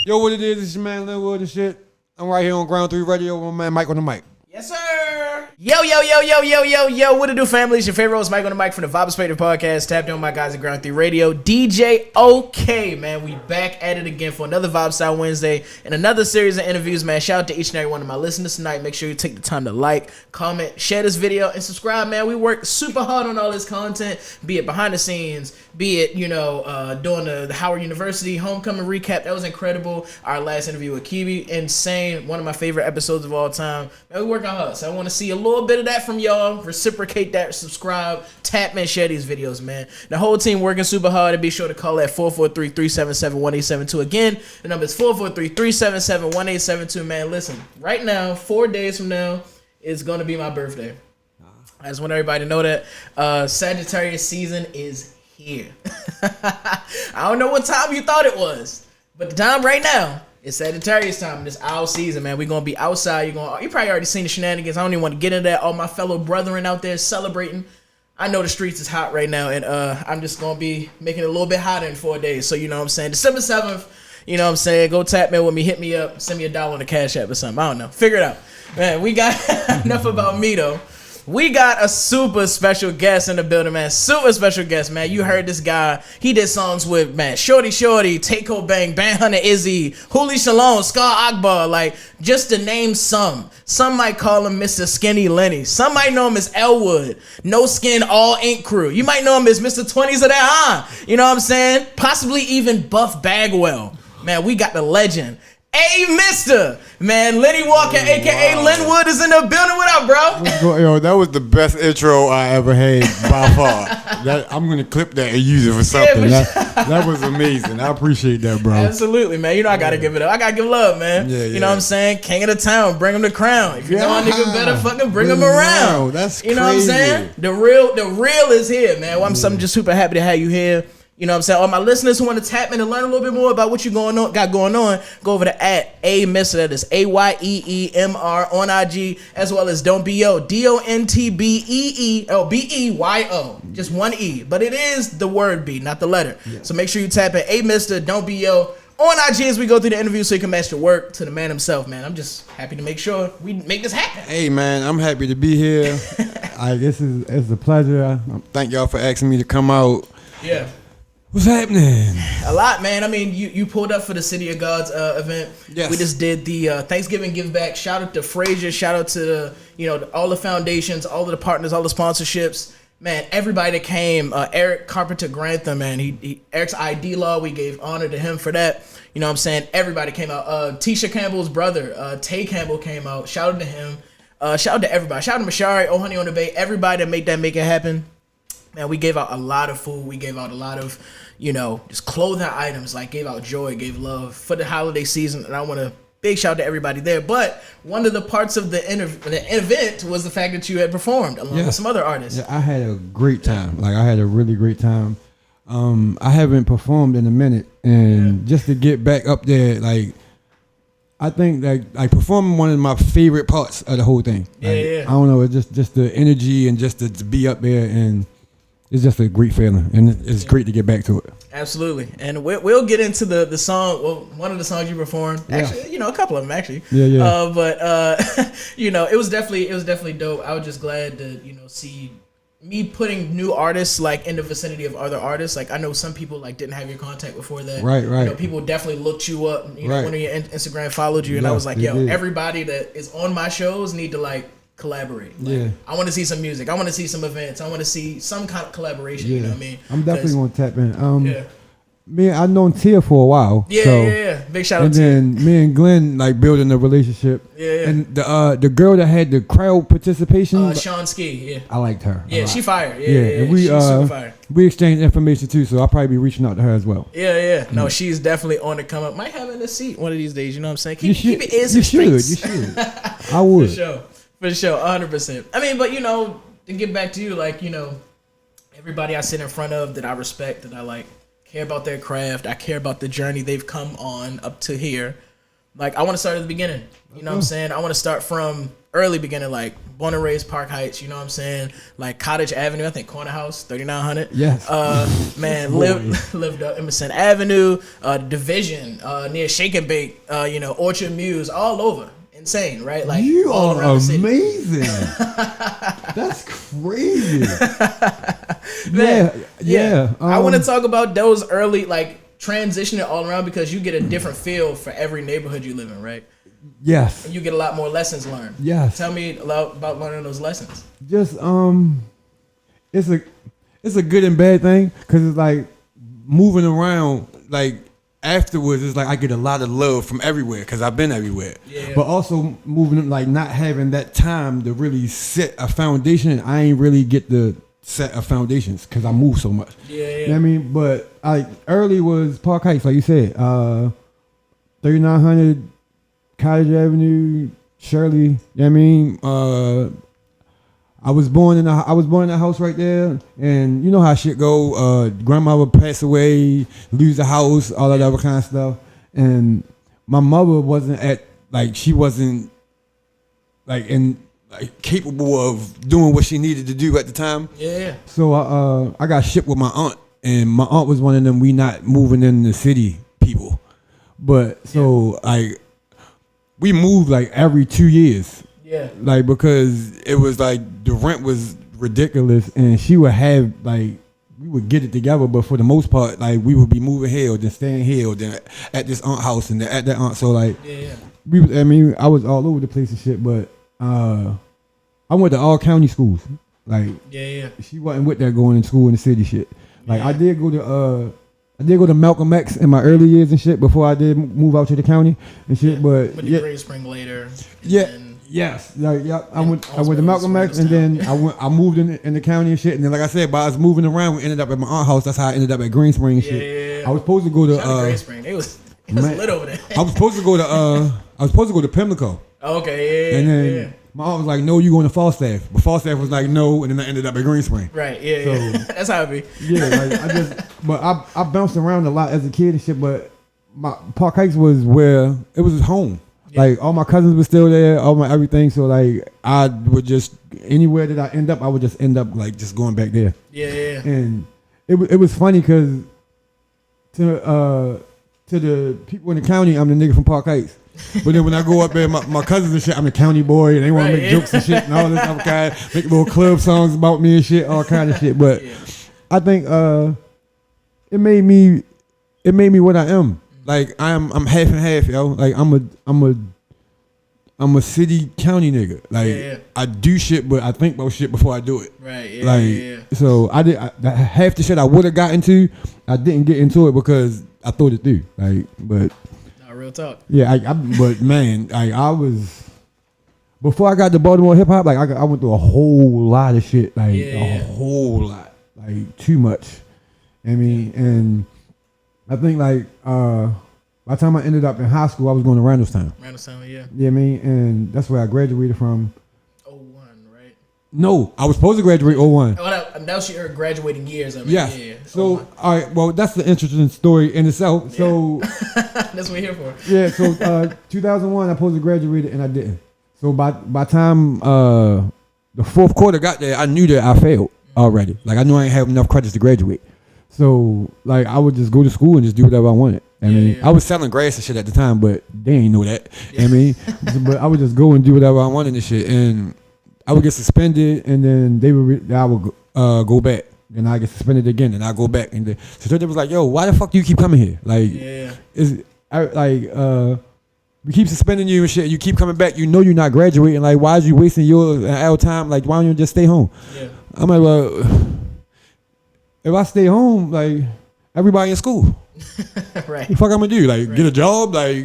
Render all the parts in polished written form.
Yo, what it is? It's your man LENWOOD and shit. I'm right here on Ground 3 Radio with my man Mike on the mic. Yes, sir. Yo. What it do, family? It's your favorite host, Mike on the mic from the Vibe Perspective Podcast. Tapped in with my guys at Ground 3 Radio. DJ OK, man. We back at it again for another Vibe Style Wednesday and another series of interviews, man. Shout out to each and every one of my listeners tonight. Make sure you take the time to like, comment, share this video, and subscribe, man. We work super hard on all this content, be it behind the scenes, be it, doing the Howard University homecoming recap. That was incredible. Our last interview with Kiwi, insane. One of my favorite episodes of all time. Man, we work on hard. So I want to see a little bit of that from y'all. Reciprocate that, subscribe, tap, and share these videos, man. The whole team working super hard, and be sure to call at 443-377-1872. Again, the number is 443-377-1872. Man, listen, right now, 4 days from now, is going to be my birthday. I just want everybody to know that Sagittarius season is here. I don't know what time you thought it was, but the time right now, it's Sagittarius time. This owl season, man. We're gonna be outside. You probably already seen the shenanigans. I don't even want to get into that. All my fellow brethren out there celebrating. I know the streets is hot right now, and I'm just gonna be making it a little bit hotter in 4 days. So you know what I'm saying. December 7th. You know what I'm saying. Go tap me with me. Hit me up. Send me $1 on the Cash App or something. I don't know. Figure it out, man. We got enough about me though. We got a super special guest in the building, man. Super special guest, man. You heard this guy. He did songs with, man, Shorty, Take Bang, Bang Hunter Izzy, Huli Shalom, Scar Akbar. Like, just to name some. Some might call him Mr. Skinny Lenny. Some might know him as LENWOOD. No Skin, All Ink Crew. You might know him as Mr. 20's of that, You know what I'm saying? Possibly even Buff Bagwell. Man, we got the legend. Hey, Mr. Man, Lenny Walker, a.k.a. LENWOOD, is in the building. What up, bro? Yo, that was the best intro I ever had by far. I'm going to clip that and use it for something. That was amazing. I appreciate that, bro. Absolutely, man. You know I got to give it up. I got to give love, man. Yeah. You know what I'm saying? King of the town. Bring him the crown. If you know a nigga better, fucking bring him around. That's crazy. You know what I'm saying? The real is here, man. Well, I'm just super happy to have you here. You know what I'm saying? All my listeners who want to tap in and learn a little bit more about what you got going on, go over to @AMR, that is AYEEMR on IG, as well as Don't Be-O, DONTBEEBEYO, just one E, but it is the word B, not the letter. Yeah. So make sure you tap in Mr. Don't Be-O on IG as we go through the interview so you can match the work to the man himself, man. I'm just happy to make sure we make this happen. Hey, man, I'm happy to be here. It's a pleasure. Thank y'all for asking me to come out. Yeah. What's happening? A lot, man. I mean, you pulled up for the City of Gods event. Yes. We just did the Thanksgiving give back. Shout out to Frazier. Shout out to all the foundations, all of the partners, all the sponsorships. Man, everybody that came. Eric Carpenter Grantham, man. Eric's ID Law. We gave honor to him for that. You know what I'm saying? Everybody came out. Tisha Campbell's brother, Tay Campbell, came out. Shout out to him. Shout out to everybody. Shout out to Mashari, Oh Honey on the Bay. Everybody that make it happen. Man, we gave out a lot of food. We gave out a lot of, just clothing items. Like, gave out joy, gave love for the holiday season. And I want to big shout out to everybody there. But one of the parts of the event was the fact that you had performed along with some other artists. Yeah, I had a great time. Like, I had a really great time. I haven't performed in a minute. And just to get back up there, like, I think like performing one of my favorite parts of the whole thing. Like, I don't know, it's just the energy and just to be up there, and it's just a great feeling, and it's great to get back to it. Absolutely, and we'll get into the song. Well, one of the songs you performed, actually, a couple of them actually. Yeah. But it was definitely dope. I was just glad to see me putting new artists like in the vicinity of other artists. Like, I know some people like didn't have your contact before that. Right. People definitely looked you up. One of your Instagram followed you, and I was like, everybody that is on my shows need to like collaborate. Like, I want to see some music. I want to see some events. I want to see some kind of collaboration. You know what I mean? I'm definitely gonna tap in. I've known Tia for a while. Yeah. Big shout out to Tia. And then me and Glenn like building a relationship. Yeah. And the girl that had the crowd participation, Sean Ski. Yeah. I liked her. Yeah, she fired. Yeah. And she's super fired. We exchanged information too, so I'll probably be reaching out to her as well. Yeah. No, she's definitely on the come up. Might have in a seat one of these days. You know what I'm saying? Keep it ears and streets. You should. I would. For sure, 100%. I mean, but to get back to you, like, everybody I sit in front of that I respect, that I like, care about their craft, I care about the journey they've come on up to here. Like, I want to start at the beginning. You know what I'm saying? I want to start from early beginning, like born and raised Park Heights. You know what I'm saying? Like Cottage Avenue, I think Corner House, 3900. Yes. Man, lived up Emerson Avenue, Division, near Shake and Bake, Orchard Muse, all over. Insane, right? Like, you all are around the city. amazing. That's crazy. Yeah. I want to talk about those early, like, transitioning all around, because you get a different feel for every neighborhood you live in, right? Yes. And you get a lot more lessons learned. Yes. Tell me about learning those lessons. Just it's a good and bad thing, because it's like moving around, like afterwards it's like I get a lot of love from everywhere because I've been everywhere. Yeah. But also moving, like not having that time to really set a foundation, and I ain't really get the set of foundations because I move so much. Yeah. You know what I mean? But early was Park Heights, like you said, 3900 Cottage Avenue, Shirley. You know what I mean? I was born in a house right there, and you know how shit go. Grandma would pass away, lose the house, all that other kind of stuff. And my mother wasn't capable of doing what she needed to do at the time. Yeah. So I got shipped with my aunt, and my aunt was one of them we not moving in the city people. But so we moved like every 2 years. Yeah. Like, because it was like the rent was ridiculous, and she would have we would get it together, but for the most part, like we would be moving here, then staying here, then at this aunt house, and then at that aunt. So like, I was all over the place and shit, but I went to all county schools. Like, she wasn't with that going to school in the city shit. Like, I did go to Malcolm X in my early years and shit before I did move out to the county and shit. But the Great Spring later. Yes. I went to Malcolm X, and then I moved in the county and shit. And then, like I said, by us moving around, we ended up at my aunt's house. That's how I ended up at Green Spring and shit. I was supposed to go to Green Spring. It was lit over there. I was supposed to go to Pimlico. Okay, and then my aunt was like, "No, you going to Falstaff?" But Falstaff was like, "No," and then I ended up at Green Spring. Right. So, that's how it be. I bounced around a lot as a kid and shit. But my Park Heights was where it was home. Yeah. Like, all my cousins were still there, all my everything. So like, I would just, anywhere that I end up, I would just end up like just going back there. Yeah. And it was funny because to the people in the county, I'm the nigga from Park Heights. But then when I go up there, my cousins and shit, I'm the county boy, and they want to make jokes and shit and all this other kind, make little club songs about me and shit, all kind of shit. But I think it made me what I am. Like, I'm half and half, yo. Like, I'm a city county nigga. Like, I do shit, but I think about shit before I do it. Right. So half the shit I would have got into, I didn't get into it because I thought it through. Like, but real talk. Yeah, but man, I was, before I got to Baltimore hip hop, like I went through a whole lot of shit, like a whole lot, like too much. I mean, and I think like by the time I ended up in high school, I was going to Randallstown. Yeah. Yeah, I mean, and that's where I graduated from. 01, right? No, I was supposed to graduate 01. Well, that was your graduating years. I mean, yeah. So, all right, well, that's the interesting story in itself. So that's what we're here for. Yeah. So 2001, I supposed to graduate and I didn't. So by time the fourth quarter got there, I knew that I failed already. Like, I knew I didn't have enough credits to graduate. So like, I would just go to school and just do whatever I wanted. I mean, I was selling grass and shit at the time, but they ain't know that. I mean, but I would just go and do whatever I wanted and shit, and I would get suspended, and then I would go back, and I get suspended again, and I go back, and so they was like, "Yo, why the fuck do you keep coming here? Like, we keep suspending you and shit. You keep coming back. You know you're not graduating. Like, why is you wasting our time? Like, why don't you just stay home?" Yeah. I'm like, well, if I stay home, like, everybody in school. Right. What the fuck I'm gonna do? Like, get a job? Like,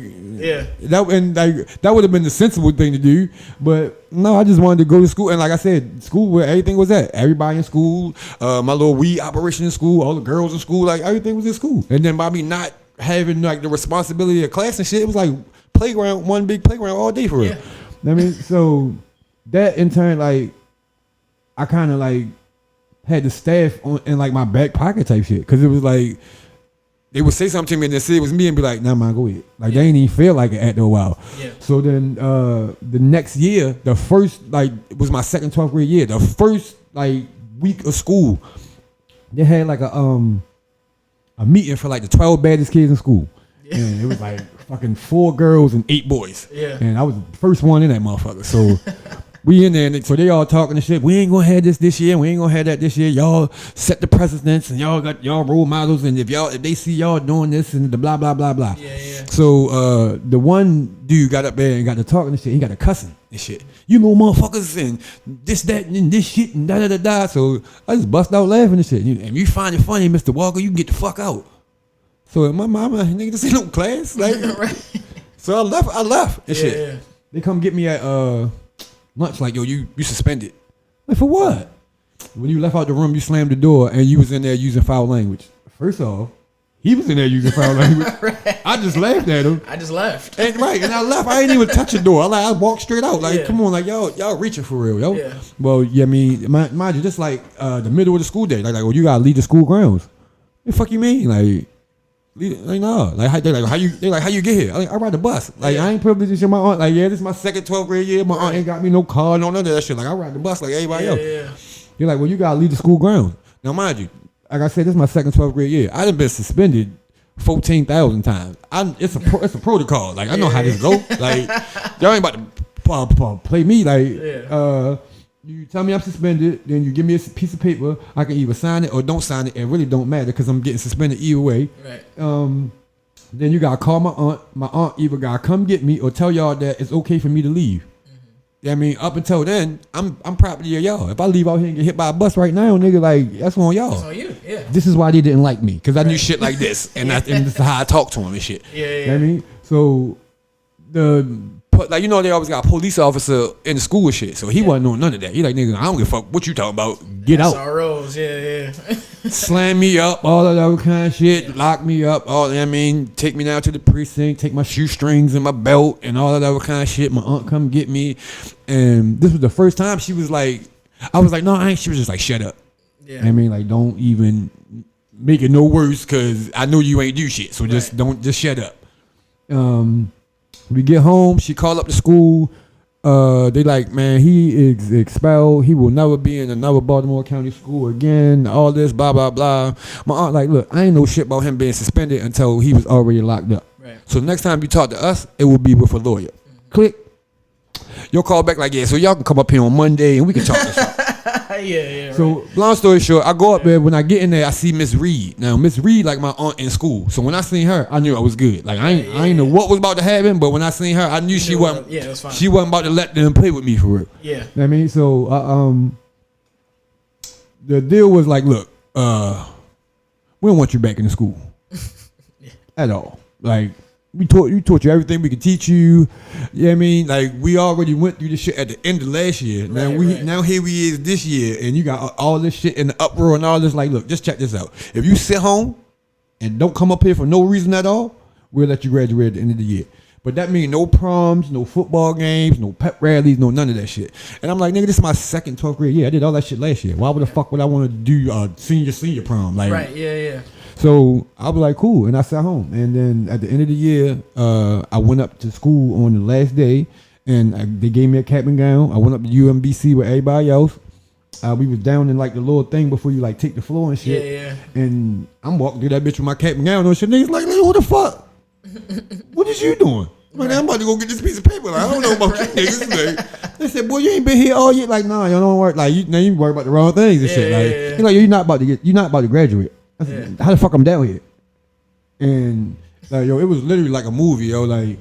that would have been the sensible thing to do. But no, I just wanted to go to school, and like I said, school where everything was at. Everybody in school, my little weed operation in school, all the girls in school, like everything was in school. And then by me not having like the responsibility of class and shit, it was like playground, one big playground all day for real. I mean, so that in turn, like, I kind of like had the staff in like my back pocket type shit, because it was like, they would say something to me and then say it was me and be like, nah, man, go ahead. Like, they ain't even feel like it after a while. Yeah. So then the next year, the first, like, it was my second 12th grade year. The first, like, week of school, they had, like, a meeting for, like, the 12 baddest kids in school. Yeah. And it was, like, fucking 4 girls and 8 boys. Yeah. And I was the first one in that motherfucker. So... we in there, and so they all talking and shit. We ain't gonna have this year. We ain't gonna have that this year. Y'all set the precedents, and y'all got y'all role models. And if they see y'all doing this and the blah blah blah blah. Yeah. So the one dude got up there and got to talking and shit. He got to cussing and shit. You know, motherfuckers and this that and this shit and da da da da. So I just bust out laughing and shit. And you find it funny, Mr. Walker, you can get the fuck out. So in my mama, nigga, this ain't no class. Like, Right. So I left and shit. Yeah. They come get me at lunch, like, yo, you suspended. Like, for what? When you left out the room, you slammed the door and you was in there using foul language. First off, he was in there using foul language. Right. I just laughed at him. I just left. And I left. I ain't even touch the door. I walked straight out. Like, come on, like, y'all reaching for real, yo. Yeah. Well, yeah, I mean, mind you, just like the middle of the school day, like, well, you gotta leave the school grounds. The fuck you mean? Like no, like how you get here? I ride the bus. Like, I ain't privileged to show my aunt. Like, yeah, this is my second 12th grade year. My aunt ain't got me no car, no none of that shit. Like, I ride the bus like everybody else. Yeah. You're like, well, you gotta leave the school grounds. Now, mind you, like I said, this is my second 12th grade year. I done been suspended 14,000 times. It's a protocol. Like, I know how this go. Like, y'all ain't about to play me. Like, you tell me I'm suspended, then you give me a piece of paper. I can either sign it or don't sign it. It really don't matter because I'm getting suspended either way. Right. Then you gotta call my aunt. My aunt either gotta come get me or tell y'all that it's okay for me to leave. Mm-hmm. I mean, up until then, I'm property of y'all. If I leave out here and get hit by a bus right now, nigga, like, that's on y'all. That's on you. Yeah. This is why they didn't like me, because I knew shit like this, and this is how I talk to them and shit. Yeah. You know what I mean? So like, you know, they always got a police officer in the school and shit. So he wasn't doing none of that. He like, nigga, I don't give a fuck what you talking about. Get out. SROs, yeah. Slam me up, all of that kind of shit. Lock me up, all I mean, take me down to the precinct, take my shoestrings and my belt and all of that kind of shit. My aunt come get me. And this was the first time she was like, I was like, no, I ain't. She was just like, shut up. Yeah. You know what I mean, like, don't even make it no worse because I know you ain't do shit. So just shut up. We get home, she called up the school. They like, man, he is expelled. He will never be in another Baltimore County school again. All this, blah, blah, blah. My aunt like, look, I ain't know shit about him being suspended until he was already locked up. Right. So the next time you talk to us, it will be with a lawyer. Mm-hmm. Click. You'll call back like, yeah, so y'all can come up here on Monday and we can talk this out. Yeah. So, long story short, I go up there. When I get in there, I see Miss Reed. Now, Miss Reed, like my aunt in school. So when I seen her, I knew I was good. Like, I ain't know what was about to happen, but when I seen her, I knew she wasn't. Yeah, it was fine. She wasn't about to let them play with me for real. Yeah. You know what I mean, so the deal was like, look, we don't want you back in the school at all. Like, we taught you everything we could teach you. You know what I mean? Like, we already went through this shit at the end of last year. Now here we is this year, and you got all this shit in the uproar and all this. Like, look, just check this out. If you sit home and don't come up here for no reason at all, we'll let you graduate at the end of the year. But that means no proms, no football games, no pep rallies, no none of that shit. And I'm like, nigga, this is my second 12th grade year. I did all that shit last year. Why the fuck would I want to do senior prom? Like, right, yeah. So I was like, cool, and I sat home. And then at the end of the year, I went up to school on the last day, and they gave me a cap and gown. I went up to UMBC with everybody else. We was down in like the little thing before you like take the floor and shit. Yeah. And I'm walking through that bitch with my cap and gown on shit. Niggas like, what the fuck? What is you doing? Like, I'm about to go get this piece of paper. Like, I don't know about you niggas. Like, they said, boy, you ain't been here all year. Like, nah, you don't work. Like, you worry about the wrong things and shit. Like, you're like, you're not about to graduate. I said, how the fuck I'm down here? And like, yo, it was literally like a movie, yo. Like,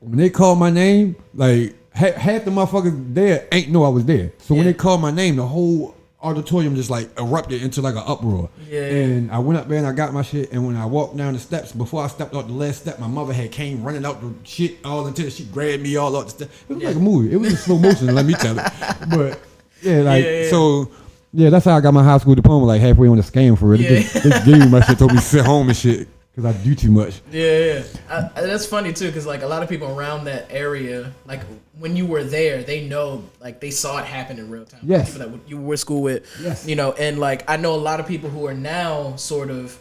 when they called my name, like half the motherfuckers there ain't know I was there. So when they called my name, the whole auditorium just like erupted into like an uproar. And I went up there and I got my shit. And when I walked down the steps, before I stepped out the last step, my mother had came running out the shit all until she grabbed me all out the steps. It was like a movie. It was in slow motion, let me tell it. But so. Yeah, that's how I got my high school diploma, like halfway on the scam for it. They just gave me my shit, told me to sit home and shit, because I do too much. Yeah. That's funny, too, because, like, a lot of people around that area, like, when you were there, they know, like, they saw it happen in real time. Yes. People that you were at school with, yes. You know, and, like, I know a lot of people who are now sort of,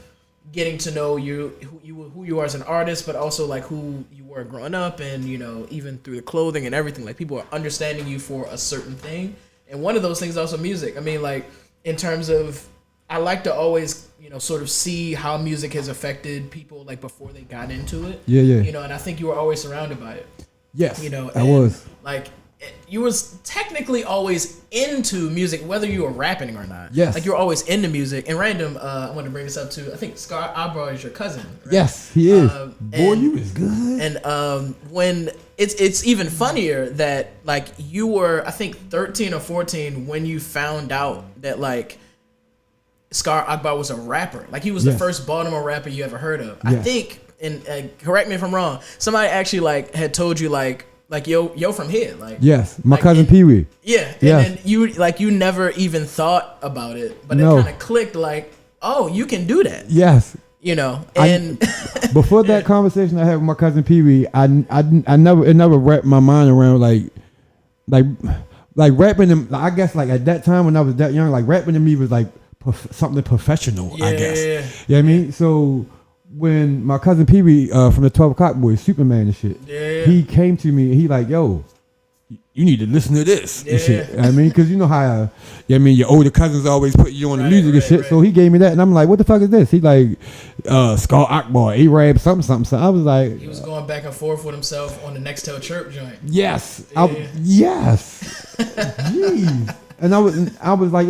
getting to know who you are as an artist, but also like who you were growing up, and even through the clothing and everything, like people are understanding you for a certain thing. And one of those things is also music. I mean, like in terms of, I like to always sort of see how music has affected people like before they got into it. Yeah. And I think you were always surrounded by it. Yes. I was like. You was technically always into music, whether you were rapping or not. Yes. Like you were always into music. And random, I want to bring this up too. I think Scar Abra is your cousin. Right? Yes, he is. Boy, you is good. And when it's even funnier that like you were, I think 13 or 14 when you found out that like Scar Akbar was a rapper. Like he was the first Baltimore rapper you ever heard of. I think, and correct me if I'm wrong, somebody actually like had told you like yo from here, like yes, my like, cousin Pee Wee. Yeah, and then you never even thought about it, but it kind of clicked like, oh, you can do that. Yes, and before that conversation I had with my cousin Pee Wee, I never wrapped my mind around like rapping. I guess like at that time when I was that young, like rapping to me was like something professional. I guess. You know what I mean? So when my cousin Pee Wee from the 12 O'Clock Boys, Superman and shit, he came to me and he like, yo, you need to listen to this and shit. I mean, because you know how, your older cousins always put you on the music and shit. Right. So he gave me that and I'm like, what the fuck is this? He like, Skull Akbar, A-Rab, something. So I was like, he was going back and forth with himself on the Nextel Chirp joint. Yes. Yes. Jeez. And I was like,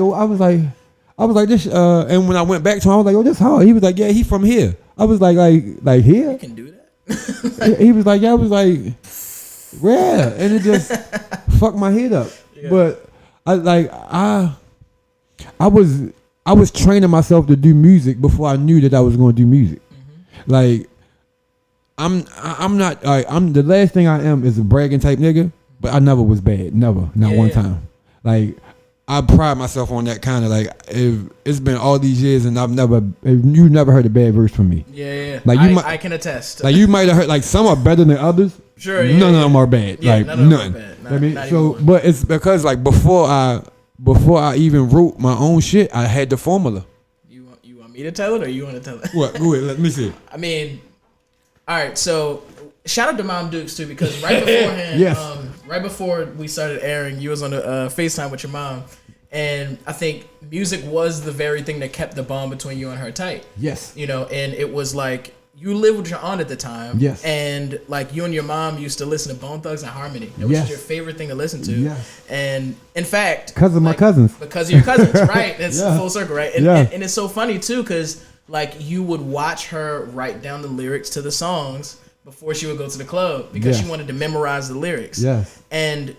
this, and when I went back to him, I was like, oh, this hard. He was like, yeah, he from here. I was like here? You can do that? He was like, yeah. I was like, yeah. And it just fucked my head up. Yeah. But I was training myself to do music before I knew that I was going to do music. Mm-hmm. Like, I'm not, I'm the last thing I am is a bragging type nigga, but I never was bad. Never. Not one time. Like, I pride myself on that kind of like, if it's been all these years and you never heard a bad verse from me. Yeah. Like I can attest. Like you might have heard, like some are better than others. Sure. None of them are bad. Yeah, like none. Of them are bad. Not so, but it's because like before I even wrote my own shit, I had the formula. You want me to tell it or you want to tell it? What? Go ahead. Let me see. I mean, all right. So shout out to Mom Dukes too, because right beforehand, right before we started airing, you was on the FaceTime with your mom, and I think music was the very thing that kept the bond between you and her tight. Yes. And it was like you lived with your aunt at the time. Yes. And like you and your mom used to listen to Bone Thugs and Harmony. It was your favorite thing to listen to. Yes. And in fact, because of my cousins. Because of your cousins, right? It's full circle, right? And it's so funny too, because like you would watch her write down the lyrics to the songs before she would go to the club because she wanted to memorize the lyrics. Yes. And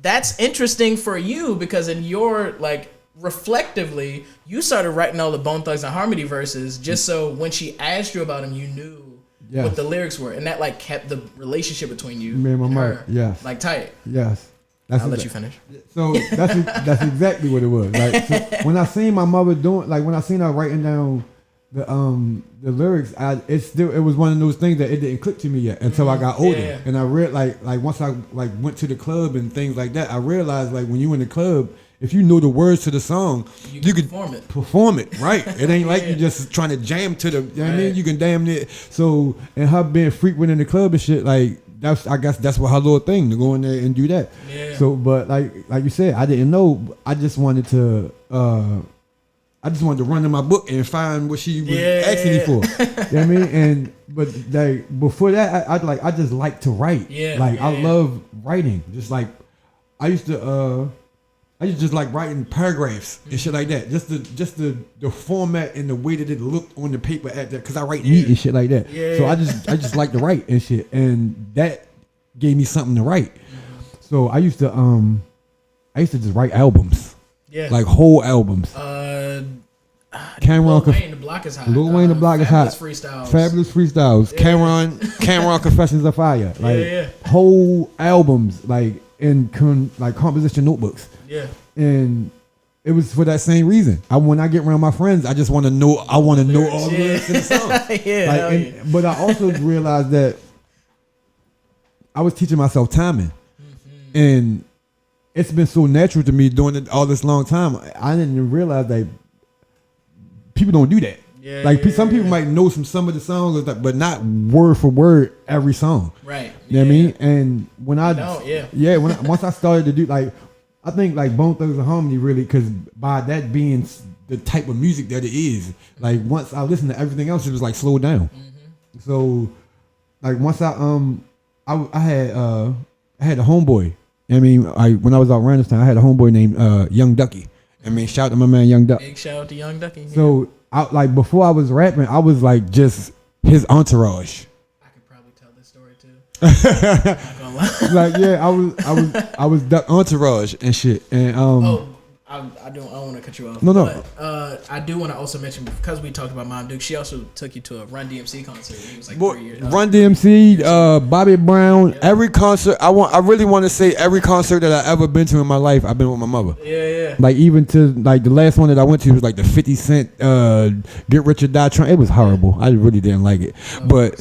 that's interesting for you because in your like reflectively, you started writing all the Bone Thugs and Harmony verses just so when she asked you about them, you knew what the lyrics were, and that like kept the relationship between you and her like tight. Yes. I'll let you finish. So that's exactly what it was. Like so when I seen my mother doing, like when I seen her writing down the lyrics, it was one of those things that it didn't click to me yet until I got older, and I read like once I like went to the club and things like that, I realized like when you in the club, if you know the words to the song, you can perform it, right? It ain't like you just trying to jam to the, you know what I mean? You can damn it. So and her being frequent in the club and shit, like I guess that's what her little thing to go in there and do that. Yeah. So, but like you said, I didn't know. I just wanted to run in my book and find what she was asking me for. You know what I mean? But like before that, I just like to write. I love writing. Just like I used to just like writing paragraphs and shit like that. Just the format and the way that it looked on the paper at that, because I write neat and shit like that. So I just like to write and shit, and that gave me something to write. So I used to just write albums. Like whole albums. Cameron, Lil Wayne, The Block is Hot. Lil Wayne, The Block is Hot. Fabulous Freestyles. Cameron Confessions of Fire. Like whole albums, like in composition notebooks. Yeah. And it was for that same reason. When I get around my friends, I just want to know. I want to know all the lyrics in the song. But I also realized that I was teaching myself timing, and it's been so natural to me doing it all this long time. I didn't even realize that people don't do that. Yeah, Like some people might know some of the songs, but not word for word every song. Right. You know what I mean? And when once I started to do like, I think like Bone Thugs and Harmony really, because by that being the type of music that it is, like once I listened to everything else, it was like slow down. Mm-hmm. So like once I had a homeboy. I mean, when I was out around this time, I had a homeboy named Young Ducky. I mean, shout out to my man Young Duck. Big shout out to Young Ducky. So like before I was rapping, I was like just his entourage. I could probably tell this story too. Not gonna lie. Like yeah, I was Duck entourage and shit. And I don't want to cut you off. No. But I do want to also mention, because we talked about Mom Duke, she also took you to a Run DMC concert. It was like 3 years. Run DMC, Bobby Brown, every concert. I really want to say every concert that I ever been to in my life, I've been with my mother. Yeah. Like even to like the last one that I went to was like the 50 Cent Get Rich or Die Trying. It was horrible. I really didn't like it. But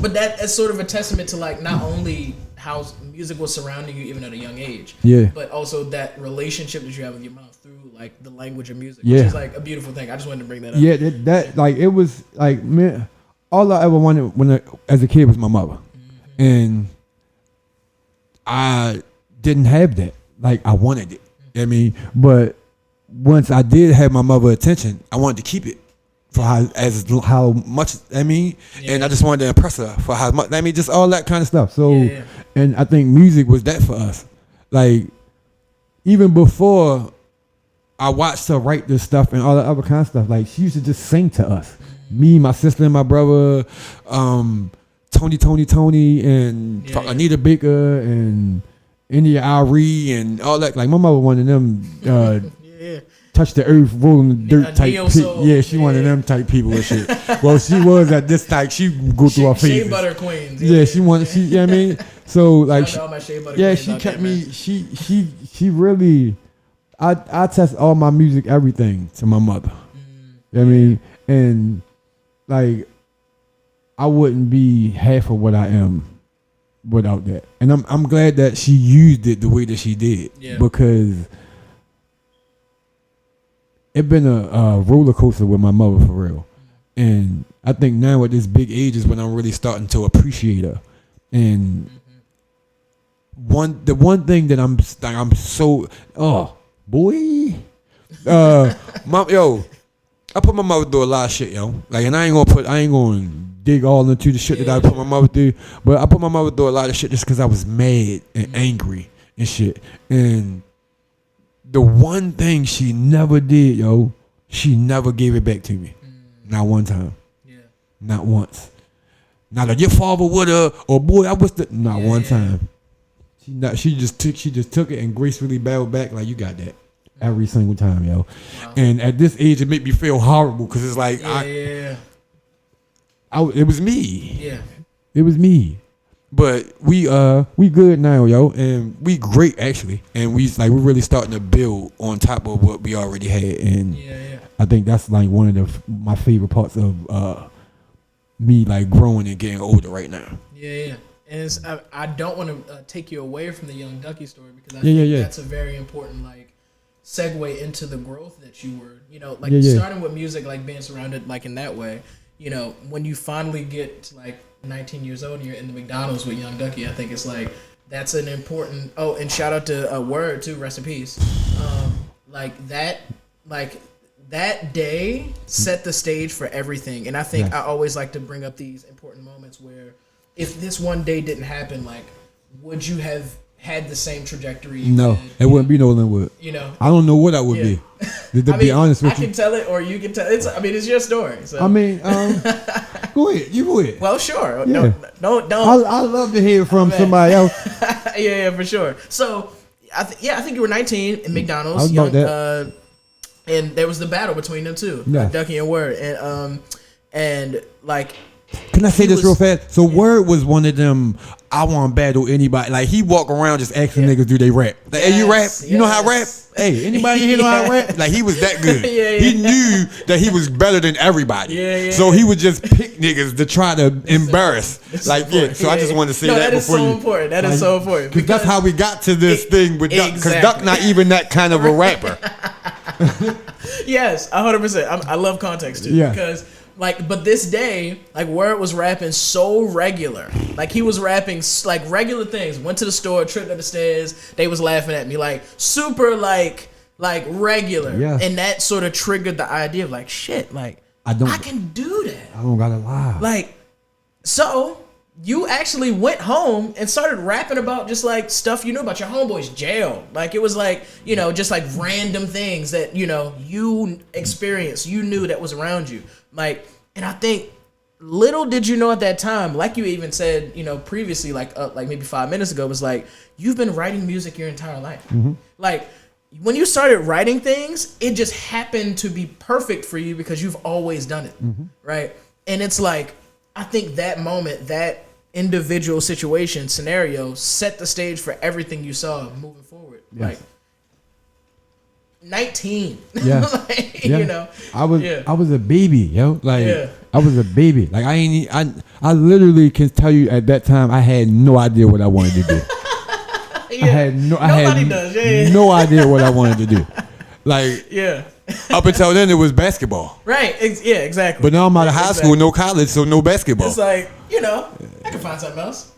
but that's sort of a testament to like not only how music was surrounding you even at a young age, but also that relationship that you have with your mom through like the language of music, which is like a beautiful thing. I just wanted to bring that up. Yeah, that like it was like, man, all I ever wanted as a kid was my mother, and I didn't have that. Like I wanted it. I mean, but once I did have my mother's attention, I wanted to keep it. For how much I mean, and I just wanted to impress her for how much I mean, just all that kind of stuff. So, and I think music was that for us. Like even before I watched her write this stuff and all that other kind of stuff, like she used to just sing to us. Me, my sister, and my brother, Tony, and Anita Baker and India Ari and all that. Like my mother, one of them. Touch the earth, rolling the dirt type. She one of them type people and shit. Well, she was at this type. She go through her phases. Shea butter queens. She wanted. You know what I mean? So like, she kept me. Man. She really. I test all my music, everything to my mother. You know what I mean? And like, I wouldn't be half of what I am without that. And I'm glad that she used it the way that she did because. It's been a roller coaster with my mother for real, and I think now at this big age is when I'm really starting to appreciate her. And the one thing that I'm so I put my mother through a lot of shit, yo. Like, and I ain't gonna dig all into the shit that I put my mother through, but I put my mother through a lot of shit just because I was mad and angry and shit. And the one thing she never did, yo, she never gave it back to me. Not one time. Yeah. Not once. Not like your father would have, or boy, I was not one time. She just took it and gracefully bowed back like you got that. Every single time, yo. Wow. And at this age, it made me feel horrible because it's like it was me. Yeah. It was me. But we good now, yo, and we great actually, and we really starting to build on top of what we already had, and I think that's like one of my favorite parts of me like growing and getting older right now. Yeah. And I don't want to take you away from the Young Ducky story because I think that's a very important like segue into the growth that you were, starting with music, like being surrounded like in that way. When you finally get to like 19 years old and you're in the McDonald's with Young Ducky, I think it's like that's an important. Oh, and shout out to Word too, rest in peace. That day set the stage for everything, and I think I always like to bring up these important moments where if this one day didn't happen, like would you have had the same trajectory? No, it wouldn't be no LENWOOD. I don't know what I would be. To be honest with you, I can tell it, or you can tell. It's your story. So. I mean, go ahead. You go ahead. Well, sure. Yeah. No, don't. I love to hear from somebody else. yeah, for sure. So, I think you were 19 in McDonald's. I was about that. And there was the battle between them two, Ducky and Word, and like. Can I say this real fast? So Word was one of them. I want to battle anybody. Like he walk around just asking niggas, do they rap? Like, hey, you rap? You know how I rap? Hey, anybody here know how I rap? Like he was that good. He knew that he was better than everybody. So he would just pick niggas to try to embarrass. So I just wanted to say that before you. Important. That is so important. Because that's how we got to this thing with Duck. Because Duck not even that kind of a rapper. Yes, 100%. I love context too, because like, but this day, like, Word was rapping so regular. Like, he was rapping like regular things. Went to the store, tripped up the stairs. They was laughing at me, like super like regular. Yeah. And that sort of triggered the idea of like, shit, like I can do that. I don't gotta lie. Like, so you actually went home and started rapping about just like stuff you knew about your homeboy's jail. Like, it was like, you know, just like random things that, you know, you experienced, you knew that was around you. Like, and I think little did you know at that time, like you even said, you know, previously, like maybe 5 minutes ago, was like, you've been writing music your entire life. Mm-hmm. Like, when you started writing things, it just happened to be perfect for you because you've always done it. Mm-hmm. Right. And it's like, I think that moment, that individual situation scenario set the stage for everything you saw moving forward. Yes. Like 19. Yeah. Like, you know, I was a baby, yo. Like I was a baby. Like I literally can tell you at that time I had no idea what I wanted to do. I had no idea what I wanted to do. Like up until then, it was basketball. Right. Yeah, exactly. But now I'm out of high school, no college, so no basketball. It's like, you know, I can find something else.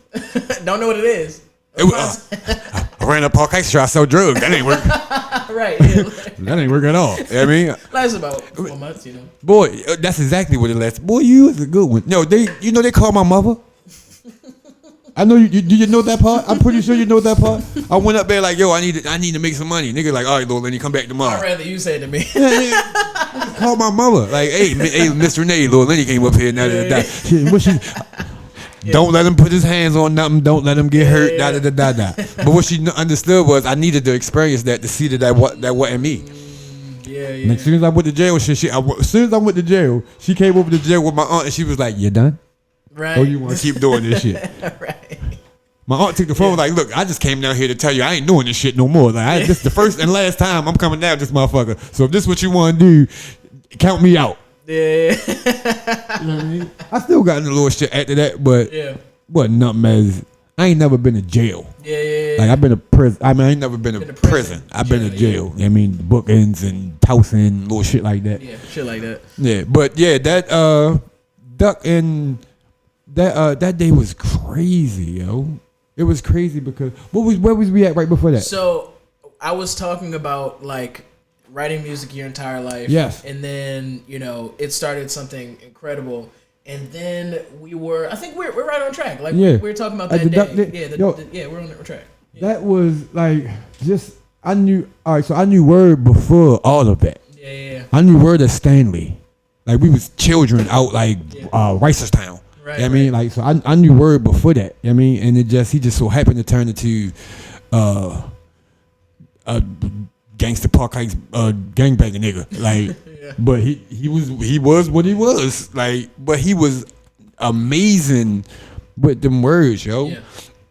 Don't know what it is. I ran a park extra, I sell drugs. That ain't work. Right. Yeah. That ain't working at all. You know what I mean? Lasts about 4 months, you know. Boy, that's exactly what it lasts. Boy, you was a good one. No, they call my mother. I know you. Do you know that part? I'm pretty sure you know that part. I went up there like, yo, I need to make some money. Nigga like, all right, Lord, let me come back tomorrow. I'd rather you say it to me. Call my mother. Like, hey, Mr. Renee, Lord Lenny came up here. What she? Don't let him put his hands on nothing. Don't let him get hurt. But what she understood was I needed to experience that to see that wasn't me. And as soon as I went to jail, she came over to jail with my aunt and she was like, "You done? Right? Oh, you want to keep doing this shit?" Right. My aunt took the phone like, "Look, I just came down here to tell you I ain't doing this shit no more. Like, this is the first and last time I'm coming down this motherfucker. So if this is what you want to do, count me out." Yeah. You know what I mean? I still got in a little shit after that, but nothing as I ain't never been to jail. Yeah. Like I've been to prison. I mean, I ain't never been to prison. I've been to jail. I mean, bookends and housing, little shit like that. Yeah, shit like that. Yeah, but yeah, that duck and that day was crazy, yo. It was crazy because where was we at right before that? So I was talking about like writing music your entire life. Yes. And then, you know, it started something incredible. And then we're right on track. Like we were talking about that day. We're on the track. Yeah. That was like I knew Word before all of that. Yeah. I knew Word as Stanley. Like we was children out like Ricerstown. Right. You know what I mean? Like so I knew Word before that. You know what I mean? And he just so happened to turn into a gangster park heights gangbanging nigga. Like but he was what he was. Like but he was amazing with them words, yo. Yeah.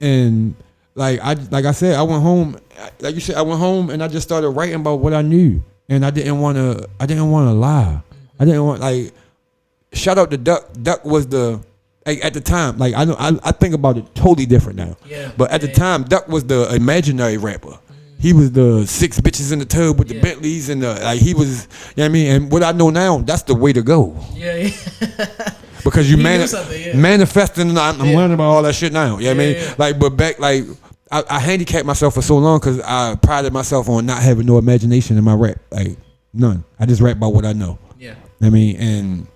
And like I said, I went home. Like you said, I went home and I just started writing about what I knew, and I didn't want to lie. Mm-hmm. I didn't want like. Shout out to Duck. Duck was at the time. Like I think about it totally different now. Yeah. But at the time, Duck was the imaginary rapper. Mm-hmm. He was the 6 bitches in the tub with the Bentleys and he was. You know what I mean? And what I know now, that's the way to go. Yeah. Because you manifesting, and I'm learning about all that shit now. You know what I mean? Yeah. Like, but back, like, I handicapped myself for so long because I prided myself on not having no imagination in my rap. Like, none. I just rap about what I know. Yeah. You know what I mean? And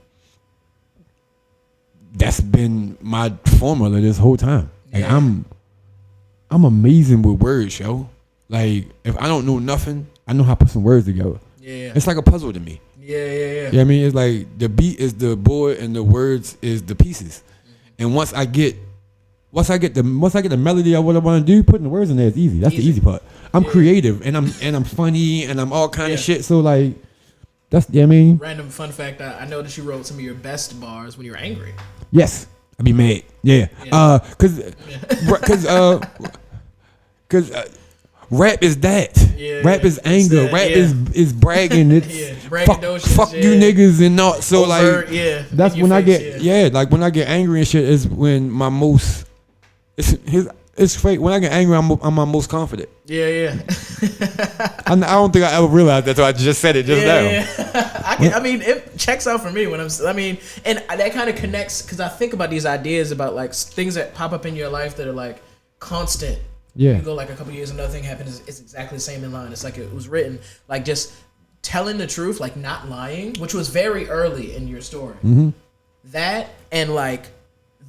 that's been my formula this whole time. Like, I'm amazing with words, yo. Like, if I don't know nothing, I know how to put some words together. Yeah. It's like a puzzle to me. Yeah. You know what I mean? It's like the beat is the board and the words is the pieces. Mm-hmm. And once I get the melody of what I want to do, putting the words in there is easy. That's the easy part. I'm creative and I'm funny and I'm all kind of shit. So like that's you know what I mean? Random fun fact, I noticed you wrote some of your best bars when you were angry. Yes. I'd be mad. Yeah. Cause rap is that. Yeah, rap is anger. Rap is bragging. It's fuck you niggas and not. So overt, like that's when I get like when I get angry and shit is when my most. It's fake. When I get angry, I'm my most confident. Yeah. I don't think I ever realized that, so I just said it just now. Yeah. I mean, it checks out for me when and that kind of connects because I think about these ideas about like things that pop up in your life that are like constant. Yeah. You go like a couple years and nothing happens. It's exactly the same in line. It's like it was written. Like just telling the truth, like not lying, which was very early in your story. Mm-hmm. That and like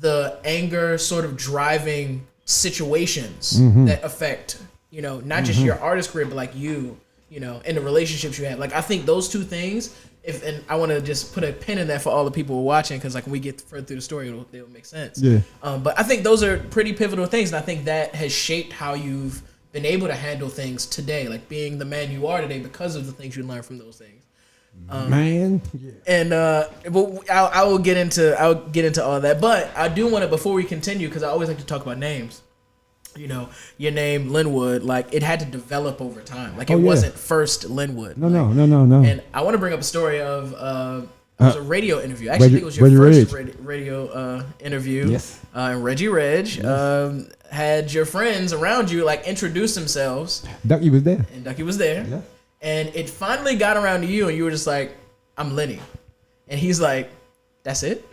the anger sort of driving situations that affect, not just your artist career, but like you know, and the relationships you have. Like I think those two things, and I want to just put a pin in that for all the people who are watching, because like when we get further through the story, it'll make sense. Yeah. But I think those are pretty pivotal things, and I think that has shaped how you've been able to handle things today, like being the man you are today because of the things you learned from those things. Man. Yeah. And I will get into all that, but I do want to, before we continue, because I always like to talk about names. Your name LENWOOD, like it had to develop over time. Like it wasn't first LENWOOD. No. And I want to bring up a story of it was a radio interview. Actually, I think it was your first radio interview. Yes. And Reggie Reg had your friends around you like introduce themselves. Ducky was there. And Ducky was there. Yeah. And it finally got around to you, and you were just like, "I'm Lenny," and he's like, "That's it."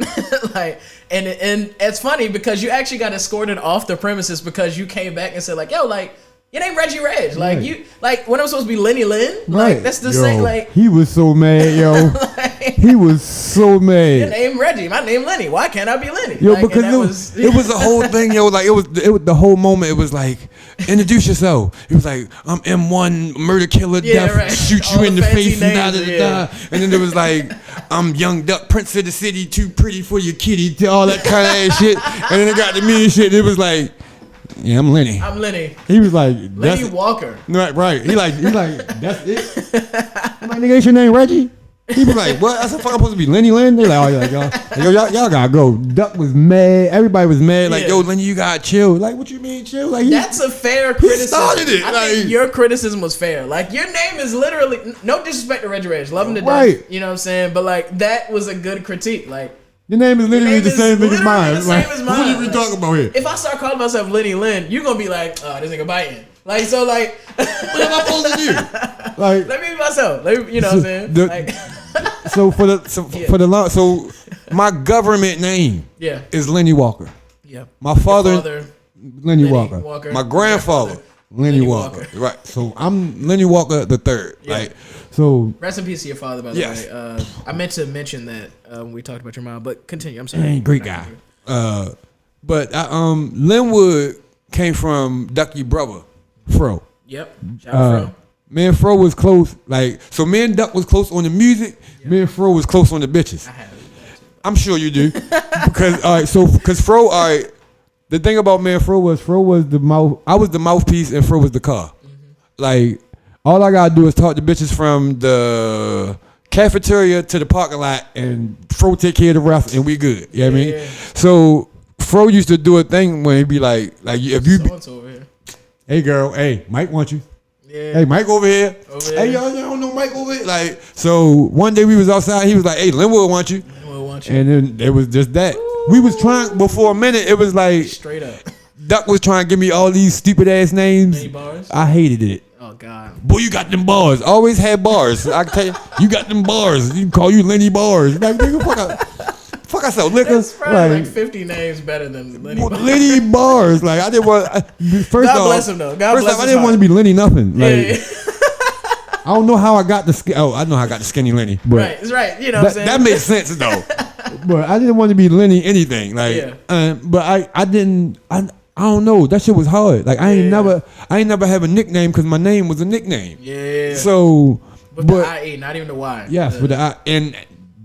Like, and it's funny because you actually got escorted off the premises because you came back and said like, "Yo, like your name Reggie Reg, like you, like when I'm supposed to be Lenny Lynn, like that's the same." Like he was so mad, yo. He was so mad. Your name Reggie, my name Lenny. Why can't I be Lenny? Yo, like, because it was the whole thing, yo. Like it was the whole moment. It was like, introduce yourself. It was like, I'm M1 murder killer, shoot you in the face, and da. And then there was like, I'm Young Duck, Prince of the City, too pretty for your kitty, all that kind of ass shit. And then it got to me and shit. It was like, yeah, I'm Lenny. I'm Lenny. He was like, Lenny Walker. Right. He like, that's it. I'm like, nigga, ain't your name Reggie? He was like, what? I said, fuck, I'm supposed to be Lenny Lynn? They're like, oh, yeah, y'all gotta go. Duck was mad. Everybody was mad. Like, yo, Lenny, you gotta chill. Like, what you mean chill? Like, that's a fair criticism. He started it. I think your criticism was fair. Like, your name is literally, no disrespect to Reggie Reg, love him to death. You know what I'm saying? But like, that was a good critique. Like, your name is literally the same thing as mine. The same as mine. What are we talking about here? If I start calling myself Lenny Lynn, you're gonna be like, oh, this nigga biting. Like, so like, what am I supposed to do? Like, let me be myself. You know what I'm saying? So my government name is Lenny Walker. Yeah. My father Lenny Walker. My grandfather Lenny Walker. Right. So I'm Lenny Walker the third. Yeah. Like, so rest in peace to your father, by the way. I meant to mention that when we talked about your mom, but continue. I'm sorry. Great guy. But LENWOOD came from Ducky brother, Fro. Yep. Shout out Fro. Me and Fro was close. Like, so me and Duck was close on the music. Yep. Me and Fro was close on the bitches. I have it. I'm sure you do. Because Fro, the thing about me and Fro was the mouth. I was the mouthpiece and Fro was the car. Mm-hmm. Like, all I gotta do is talk to bitches from the cafeteria to the parking lot, and Fro take care of the rest, and we good. You know what I mean? So Fro used to do a thing when he'd be like if you, over here. Hey girl, hey Mike want you. Yeah. Hey, Mike over here. Hey, y'all don't know Mike over here. Like, so one day we was outside. He was like, hey, LENWOOD want you. LENWOOD want you. And then it was just that. Ooh. We was trying, before a minute, it was like. Straight up. Duck was trying to give me all these stupid ass names. Any bars? I hated it. Oh, God. Boy, you got them bars. Always had bars. I can tell you, you got them bars. You can call you Lenny Bars. Like, nigga, fuck I sell liquor. That's probably like 50 names better than Lenny Bars. Lenny Bars. Like, I didn't want. First God off, bless him, though. God bless him. I didn't want to be Lenny nothing. Like, I don't know how I got the I know how I got the skinny Lenny. But right, it's right. You know what I'm saying? That makes sense though. But I didn't want to be Lenny anything. Like, but I didn't. I don't know. That shit was hard. Like I ain't never have a nickname because my name was a nickname. Yeah. So, but the IE, not even the Y. Yes, with the I and.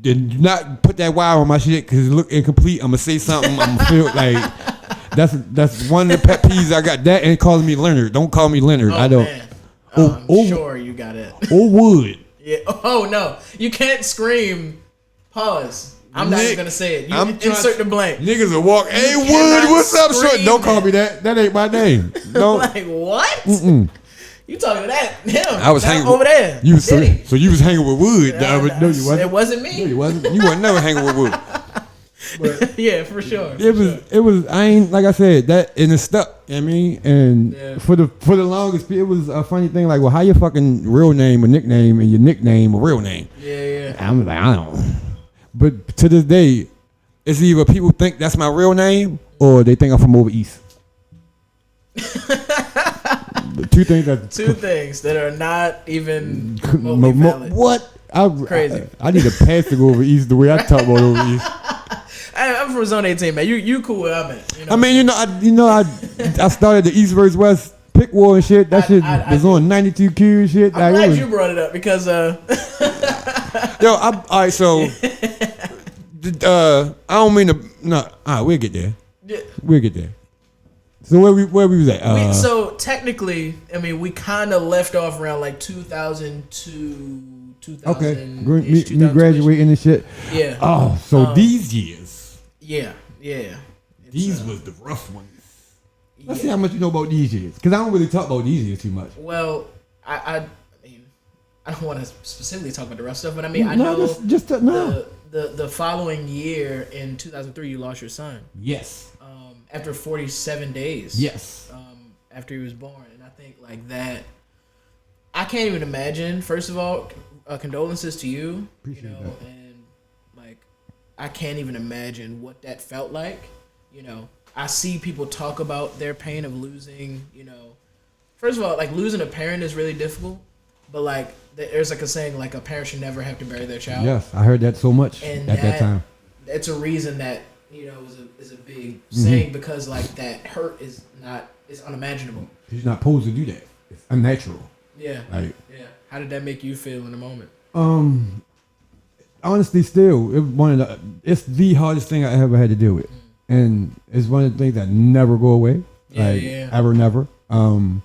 Did not put that Y on my shit because it look incomplete. I'm gonna say something. I'm gonna feel like that's one of the pet peeves I got. That and calling me Leonard. Don't call me Leonard. I don't. Man. I'm sure you got it. Or Wood. Yeah. Oh no, you can't scream. Pause. I'm not even gonna say it. You insert the blank. Niggas will walk. Hey Wood, what's up, short? Don't call me that. That ain't my name. Don't. Like what? Mm-mm. You talking to that him? I was hanging over there. So you was hanging with Wood. No, you wasn't. It wasn't me. No, you wasn't. You weren't never hanging with Wood. But yeah, for sure. it was. I ain't like I said that, and it stuck. You know what I mean, and for the longest, it was a funny thing. Like, well, how your fucking real name, a nickname, and your nickname, a real name? Yeah. I'm like, I don't. But to this day, it's either people think that's my real name or they think I'm from over east. Two things that are not even remotely valid. What? Crazy. I need a pass to go over east the way I talk about over east. I'm from Zone 18, man. You cool where I'm at. You know? I mean, I started the East versus West pick war and shit. That shit was on 92Q and shit. I'm glad you brought it up because yo, all right. So I don't mean to. No, all right, we'll get there. Yeah. We'll get there. So where we was at? So technically, I mean, we kind of left off around like 2002. 2000. Okay, me graduating and shit. Yeah. Oh, so these years. Yeah. These was the rough ones. Let's see how much you know about these years, because I don't really talk about these years too much. Well, I mean, I don't want to specifically talk about the rough stuff, but I mean, I know the following year in 2003, you lost your son. Yes. After 47 days. Yes. After he was born, and I think like that, I can't even imagine. First of all, condolences to you. Appreciate that. And like, I can't even imagine what that felt like. You know, I see people talk about their pain of losing. You know, first of all, like losing a parent is really difficult, but like there's like a saying like a parent should never have to bury their child. Yes, I heard that so much and at that time. It's a reason that is a big saying because like that hurt is unimaginable. He's not supposed to do that. It's unnatural. Yeah. Like, yeah. How did that make you feel in the moment? Honestly, still, it's the hardest thing I ever had to deal with, and it's one of the things that never go away, ever, never. And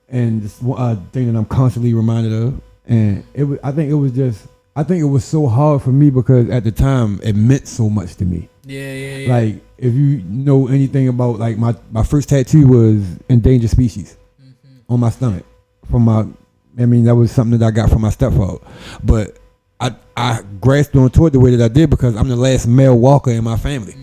it's one thing that I'm constantly reminded of, and I think it was so hard for me because at the time it meant so much to me. Yeah. Like, if you know anything about, like, my first tattoo was endangered species on my stomach. That was something that I got from my stepfather. But I grasped onto it the way that I did because I'm the last male walker in my family.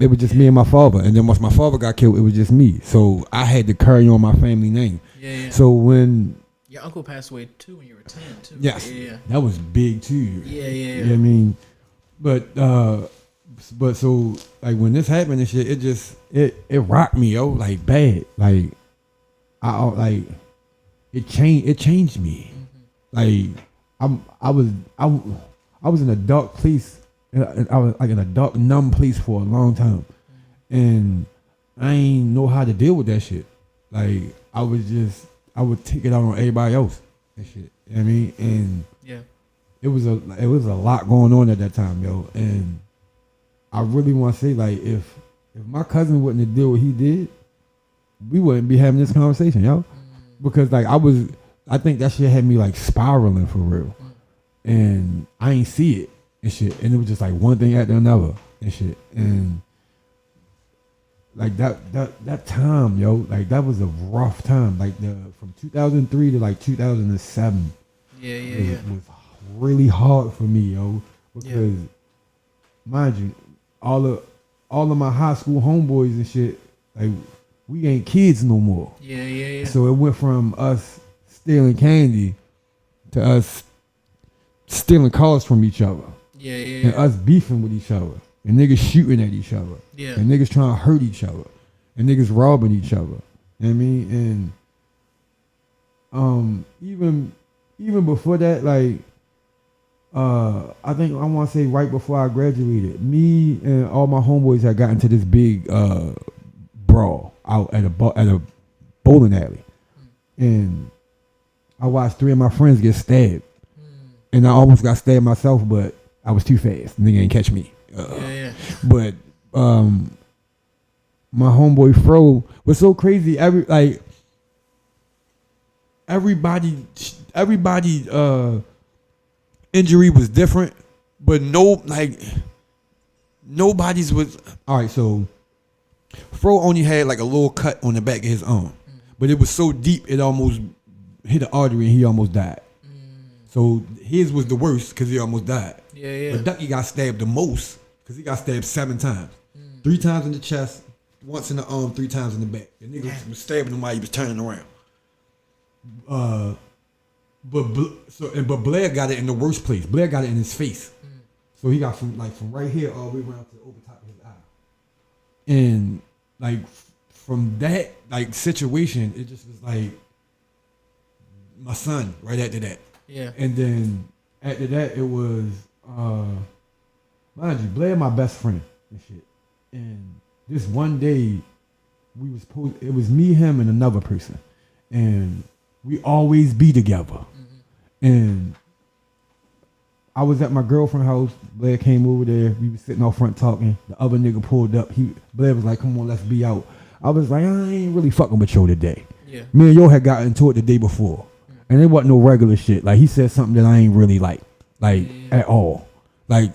It was just me and my father. And then once my father got killed, it was just me. So I had to carry on my family name. Yeah. So when... Your uncle passed away, too, when you were 10, too. Yes. Yeah. That was big, too. Yeah. You know what I mean? But so, like, when this happened and shit, it rocked me, yo, like, bad. Like, it changed me. Like, I was in a dark place. I was like in a dark, numb place for a long time, and I ain't know how to deal with that shit. Like, I would take it out on everybody else and shit. You know what I mean? And it was a lot going on at that time, yo. And I really want to say, like, if my cousin wouldn't have did what he did, we wouldn't be having this conversation, yo. Because like I think that shit had me like spiraling for real, and I ain't see it and shit. And it was just like one thing after another and shit. And like that time, yo, like that was a rough time. Like from 2003 to like 2007. It was really hard for me, yo, because mind you, all of my high school homeboys and shit, like, we ain't kids no more. Yeah. So it went from us stealing candy to us stealing cars from each other. Yeah. And us beefing with each other. And niggas shooting at each other. Yeah. And niggas trying to hurt each other. And niggas robbing each other. You know what I mean? And even before that, like, I think I want to say right before I graduated, me and all my homeboys had gotten into this big brawl out at a bowling alley, and I watched 3 of my friends get stabbed, and I almost got stabbed myself, but I was too fast. Nigga ain't catch me. But my homeboy Fro was so crazy. Everybody injury was different, but nobody's was all right. So Fro only had like a little cut on the back of his arm, but it was so deep it almost hit the artery and he almost died. So his was the worst because he almost died. Yeah. But Ducky got stabbed the most because he got stabbed 7 times. 3 times in the chest, once in the arm, 3 times in the back. The nigga was stabbing him while he was turning around. But Blair got it in the worst place. Blair got it in his face. So he got from right here all the way around to the over top of his eye. And like from that like situation, it just was like my son right after that. Yeah. And then after that, it was mind you, Blair my best friend and shit. And this one day, it was me, him, and another person, and we always be together. And I was at my girlfriend's house. Blair came over there. We was sitting out front talking. The other nigga pulled up. Blair was like, "Come on, let's be out." I was like, "I ain't really fucking with yo today." Yeah. Me and yo had gotten into it the day before, and it wasn't no regular shit. Like he said something that I ain't really like at all. Like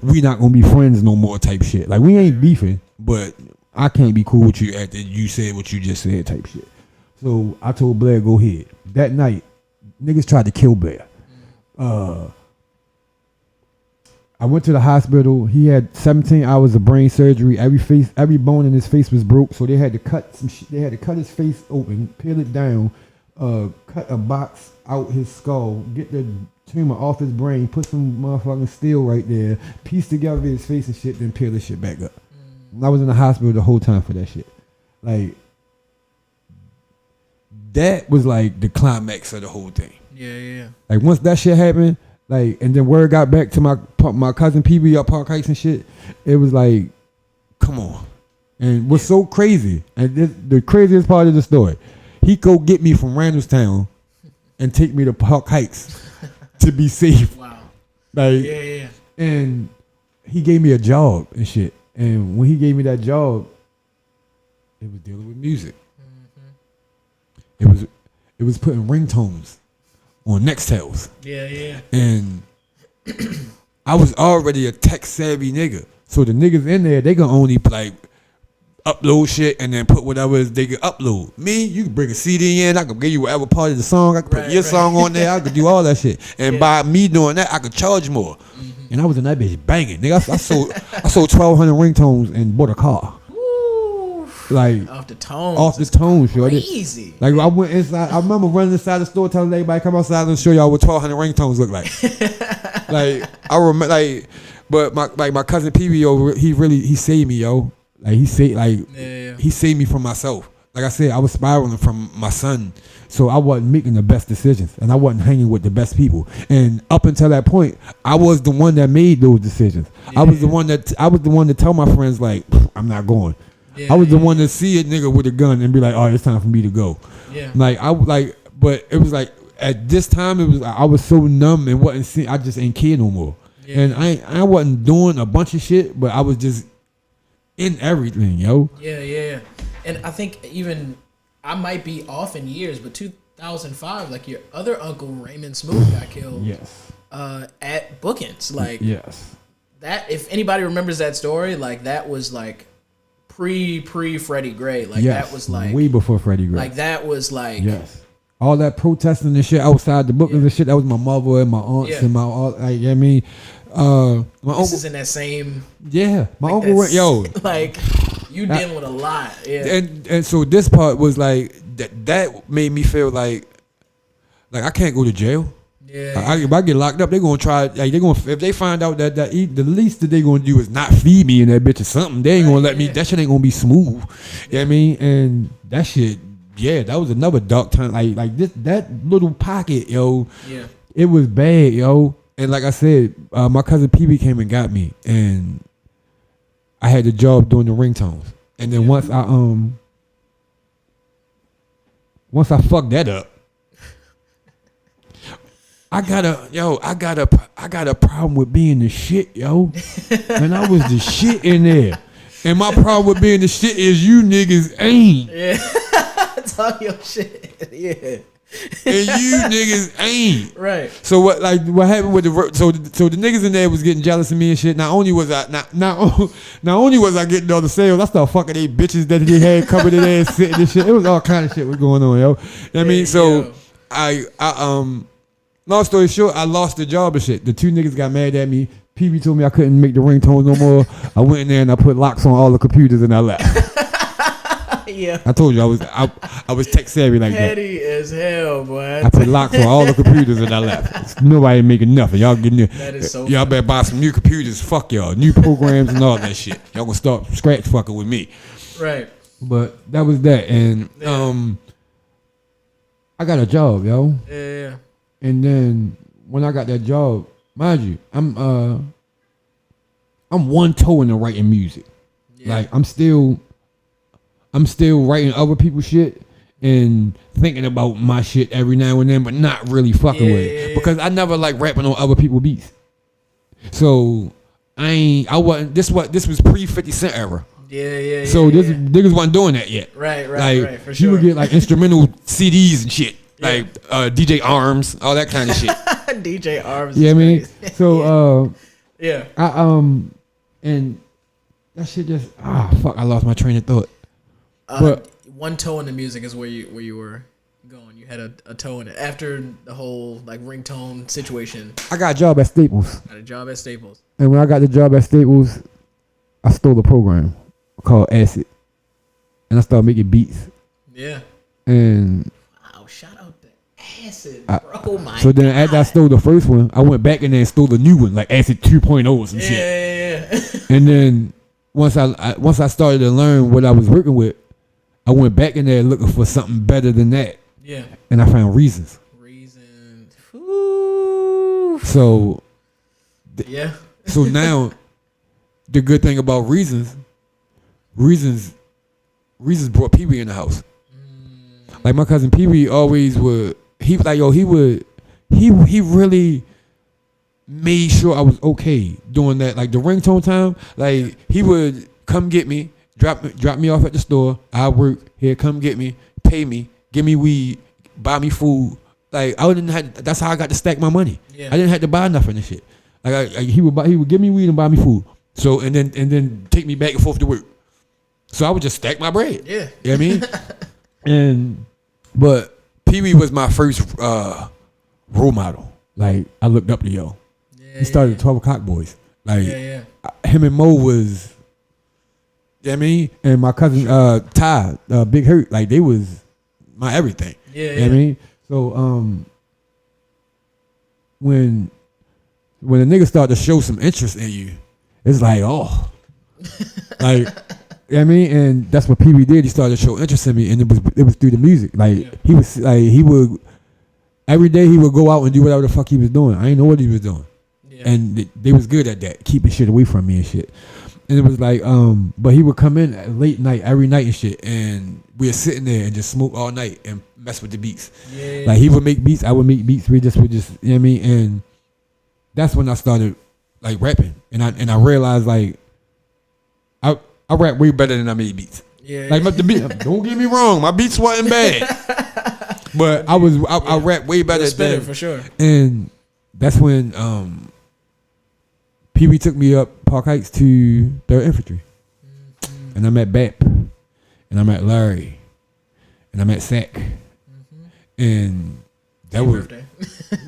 we not gonna be friends no more type shit. Like we ain't beefing, but I can't be cool with you after you said what you just said type shit. So I told Blair, go ahead. That night, niggas tried to kill Blair. I went to the hospital. He had 17 hours of brain surgery. Every bone in his face was broke, so they had to cut some shit. They had to cut his face open, peel it down, cut a box out his skull, get the tumor off his brain, put some motherfucking steel right there, piece together his face and shit, then peel this shit back up. I was in the hospital the whole time for that shit. Like, that was like the climax of the whole thing. Yeah. Like once that shit happened, like, and then word got back to my cousin PB up Park Heights and shit, it was like, come on. And what's so crazy, and the craziest part of the story, he go get me from Randallstown and take me to Park Heights to be safe. Wow. Like, Yeah. and he gave me a job and shit. And when he gave me that job, it was dealing with music. It was putting ringtones on Nextels. Yeah. And I was already a tech savvy nigga. So the niggas in there, they gonna only like upload shit and then put whatever they can upload. Me, you can bring a CD in, I could give you whatever part of the song, I could put your song on there, I could do all that shit. And by me doing that, I could charge more. And I was in that bitch banging. Nigga, I sold 1,200 ringtones and bought a car. Woo. Like Off the tone. Shorty. Crazy. Like I went inside. I remember running inside the store telling everybody come outside and show y'all what 1,200 ringtones look like. Like I remember, like, but my cousin PB, he saved me, yo. Like he saved me from myself. Like I said, I was spiraling from my son, so I wasn't making the best decisions, and I wasn't hanging with the best people. And up until that point, I was the one that made those decisions. Yeah. I was the one to tell my friends like, I'm not going. Yeah, I was the one to see a nigga with a gun and be like, oh, it's time for me to go. Yeah. But it was like at this time I was so numb and wasn't seeing. I just ain't care no more. Yeah. And I wasn't doing a bunch of shit, but I was just in everything, yo. Yeah. And I think even I might be off in years, but 2005, like your other uncle Raymond Smooth got killed. Yes. At Bookends, like yes. That if anybody remembers that story, like that was like pre Freddie Gray, like yes. That was like way before Freddie Gray. Like that was like yes. All that protesting and shit outside the Bookends and shit. That was my mother and my aunts and my all. Like, you know what I mean. My uncle is in that same. Yeah, my like uncle went, yo. Like you dealing with a lot. Yeah. And so this part was like that made me feel like I can't go to jail. Yeah. If I get locked up, they gonna try. Like they gonna if they find out that the least that they gonna do is not feed me in that bitch or something. They ain't gonna let me. That shit ain't gonna be smooth. You know what I mean? And that shit. Yeah, that was another dark time. Like this that little pocket, yo. Yeah. It was bad, yo. And like I said, my cousin PB came and got me, and I had the job doing the ringtones. And then once I fucked that up, I got a problem with being the shit, yo. And I was the shit in there. And my problem with being the shit is you niggas ain't. Yeah. Talk your shit. Yeah. And you niggas ain't. Right. So what happened with so the niggas in there was getting jealous of me and shit. Not only was I getting all the sales, I started fucking they bitches that they had covered in there and sitting and shit. It was all kind of shit was going on, yo. You know what I mean? So I long story short, I lost the job and shit. The two niggas got mad at me. PB told me I couldn't make the ringtones no more. I went in there and I put locks on all the computers and I left. Yeah. I told you I was tech savvy like Petty that. as hell, boy. I put locks on all the computers and I left. Nobody making nothing. Y'all getting it. That is so y'all funny. better buy some new computers. Fuck y'all. New programs and all that shit. Y'all gonna start scratch fucking with me. Right. But that was that. And I got a job, yo. Yeah. And then when I got that job, mind you, I'm one toe in the writing music. Yeah. Like I'm still writing other people's shit and thinking about my shit every now and then, but not really fucking with it because I never like rapping on other people's beats. So I wasn't. This was pre 50 Cent era. Yeah. So niggas wasn't doing that yet. Right. For You would get like instrumental CDs and shit, like DJ Arms, all that kind of shit. DJ Arms. Yeah, I mean, so yeah. And that shit just fuck. I lost my train of thought. But one toe in the music is where you were going. You had a toe in it after the whole like ringtone situation. I got a job at Staples. Got a job at Staples. And when I got the job at Staples, I stole a program called Acid, and I started making beats. Yeah. And wow, shout out to Acid, bro. So then after I stole the first one, I went back in there and stole the new one, like Acid 2.0 or some shit. Yeah. And then once I started to learn what I was working with, I went back in there looking for something better than that. Yeah. And I found Reasons. Ooh. So. Yeah. So now, the good thing about Reasons brought Pee Wee in the house. Like my cousin Pee Wee always would. He really made sure I was okay doing that. Like the ringtone time, like he would come get me, drop me off at the store. I work here, come get me, pay me, give me weed, buy me food. Like that's how I got to stack my money. Yeah. I didn't have to buy nothing and shit. Like he would give me weed and buy me food. So and then take me back and forth to work. So I would just stack my bread. Yeah. You know what I mean? But Pee Wee was my first role model. Like I looked up to yo. Yeah, he started the 12 O'Clock Boys. Like him and Mo was, you know what I mean? And my cousin Ty, Big Hurt, like they was my everything. Yeah. You know what I mean? So when a nigga start to show some interest in you, it's like, oh. Like, you know what I mean? And that's what Pee Wee did. He started to show interest in me, and it was through the music. Like he would every day he would go out and do whatever the fuck he was doing. I didn't know what he was doing. Yeah. And they was good at that, keeping shit away from me and shit. And it was like, but he would come in at late night, every night and shit, and we were sitting there and just smoke all night and mess with the beats. Yeah. Like he would make beats, I would make beats. We just, you know what I mean? And that's when I started like rapping, and I realized like I rap way better than I made beats. Yeah. Like the beat, don't get me wrong, my beats wasn't bad, but I rap way better than for sure. And that's when Pee Wee took me up Park Heights to 3rd Infantry, and I met Bap, and I met Larry, and I met Sack, and that same was birthday.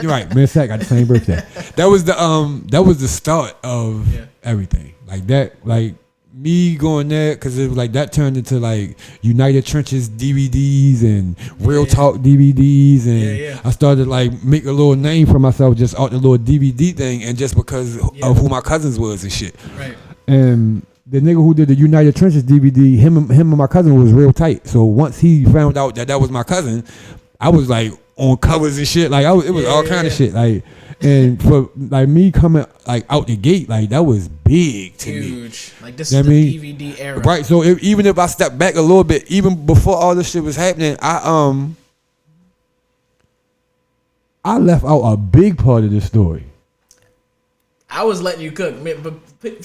You're right. Me and Sack got the same birthday. That was the start of everything. Like that, like me going there, because it was like that turned into like United Trenches DVDs and Real Talk DVDs, and I started like make a little name for myself just out the little DVD thing, and just because of who my cousins was and shit. Right. And the nigga who did the United Trenches DVD, him and my cousin was real tight. So once he found out that was my cousin, I was like on covers and shit. Like it was all kind of shit. Like, and for like me coming like out the gate, like that was big to me. Huge. Like this is the DVD era. Right. So even if I step back a little bit, even before all this shit was happening, I left out a big part of the story. I was letting you cook, but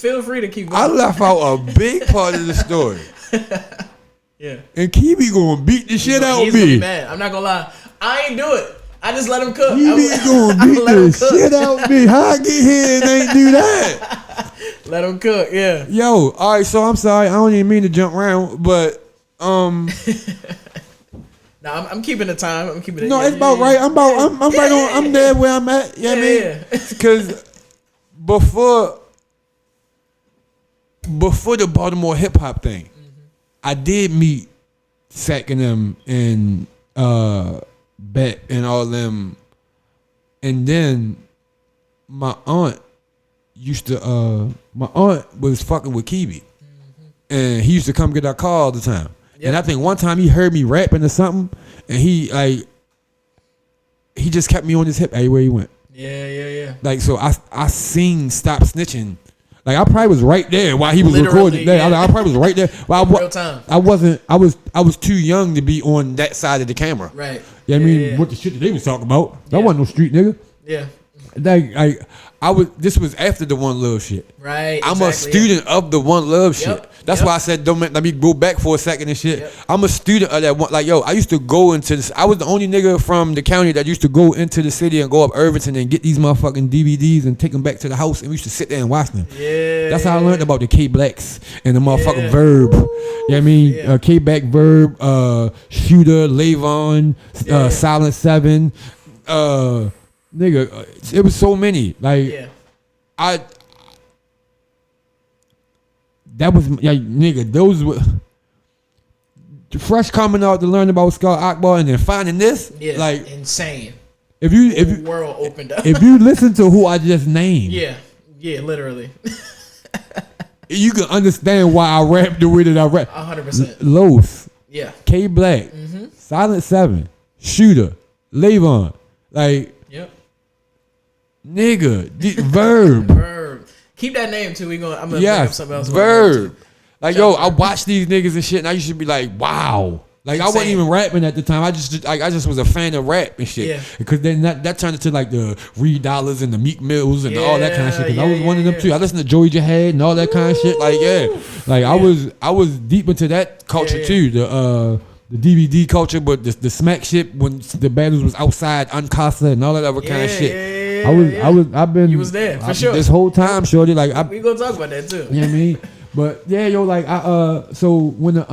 feel free to keep going. I left out a big part of the story. Yeah. And Kiwi gonna beat the shit out of me. He's gonna be mad. I'm not gonna lie. I ain't do it. I just let him cook. Kiwi gonna beat the shit out of me. How I get here and ain't do that? Let him cook, yeah. Yo, all right, so I'm sorry. I don't even mean to jump around, but No, I'm keeping the time. I'm keeping it. No, it's about right. I'm right on. I'm there where I'm at. You know what I mean? Because before the Baltimore hip hop thing, I did meet Sack and them and Bet and all them, and then my aunt was fucking with Kiwi, and he used to come get our car all the time. Yep. And I think one time he heard me rapping or something, and he just kept me on his hip everywhere he went. Yeah. Like, so I seen Stop Snitching. Like, I probably was right there while he was recording. Yeah. I probably was right there. Well, real time. I was too young to be on that side of the camera. Right. You know what I mean? What the shit that they was talking about. That wasn't no street nigga. Yeah. Like this was after the One Love shit. Right. I'm a student of the One Love shit. That's why I said let me go back for a second and shit. Yep. I'm a student of that one. Like, yo, I used to go into this. I was the only nigga from the county that used to go into the city and go up Irvington and get these motherfucking DVDs and take them back to the house, and we used to sit there and watch them. Yeah. That's how I learned about the K Blacks and the motherfucking Verb. You know what I mean? Yeah. K Black, Verb, Shooter, Lavon, Silent 7, nigga, it was so many. Like, that was nigga. Those were fresh coming out to learn about Skull Akbar, and then finding this, like, insane. If you world opened up. If you listen to who I just named, literally, you can understand why I rap the way that I rap. 100%. Los, K Black, Mm-hmm. Silent 7, Shooter, Lavon, like, nigga, Verb. Keep that name too. I'm gonna bring up something else. Verb. Like, yo, I watch these niggas and shit, and I used to be like, wow. Like, insane. I wasn't even rapping at the time. I just was a fan of rap and shit. Yeah. Because then that turned into like the Reed Dollars and the Meek Mills and all that kind of shit. Because I was one of them too. I listened to Joey Jihad and all that kind of shit. Like, I was deep into that culture too. The DVD culture, but the smack shit when the battles was outside, Uncasa and all that other kind of shit. I've been. You was there for sure this whole time, shorty. Like, we gonna talk about that too. You know what I mean? But yeah, yo, like so when the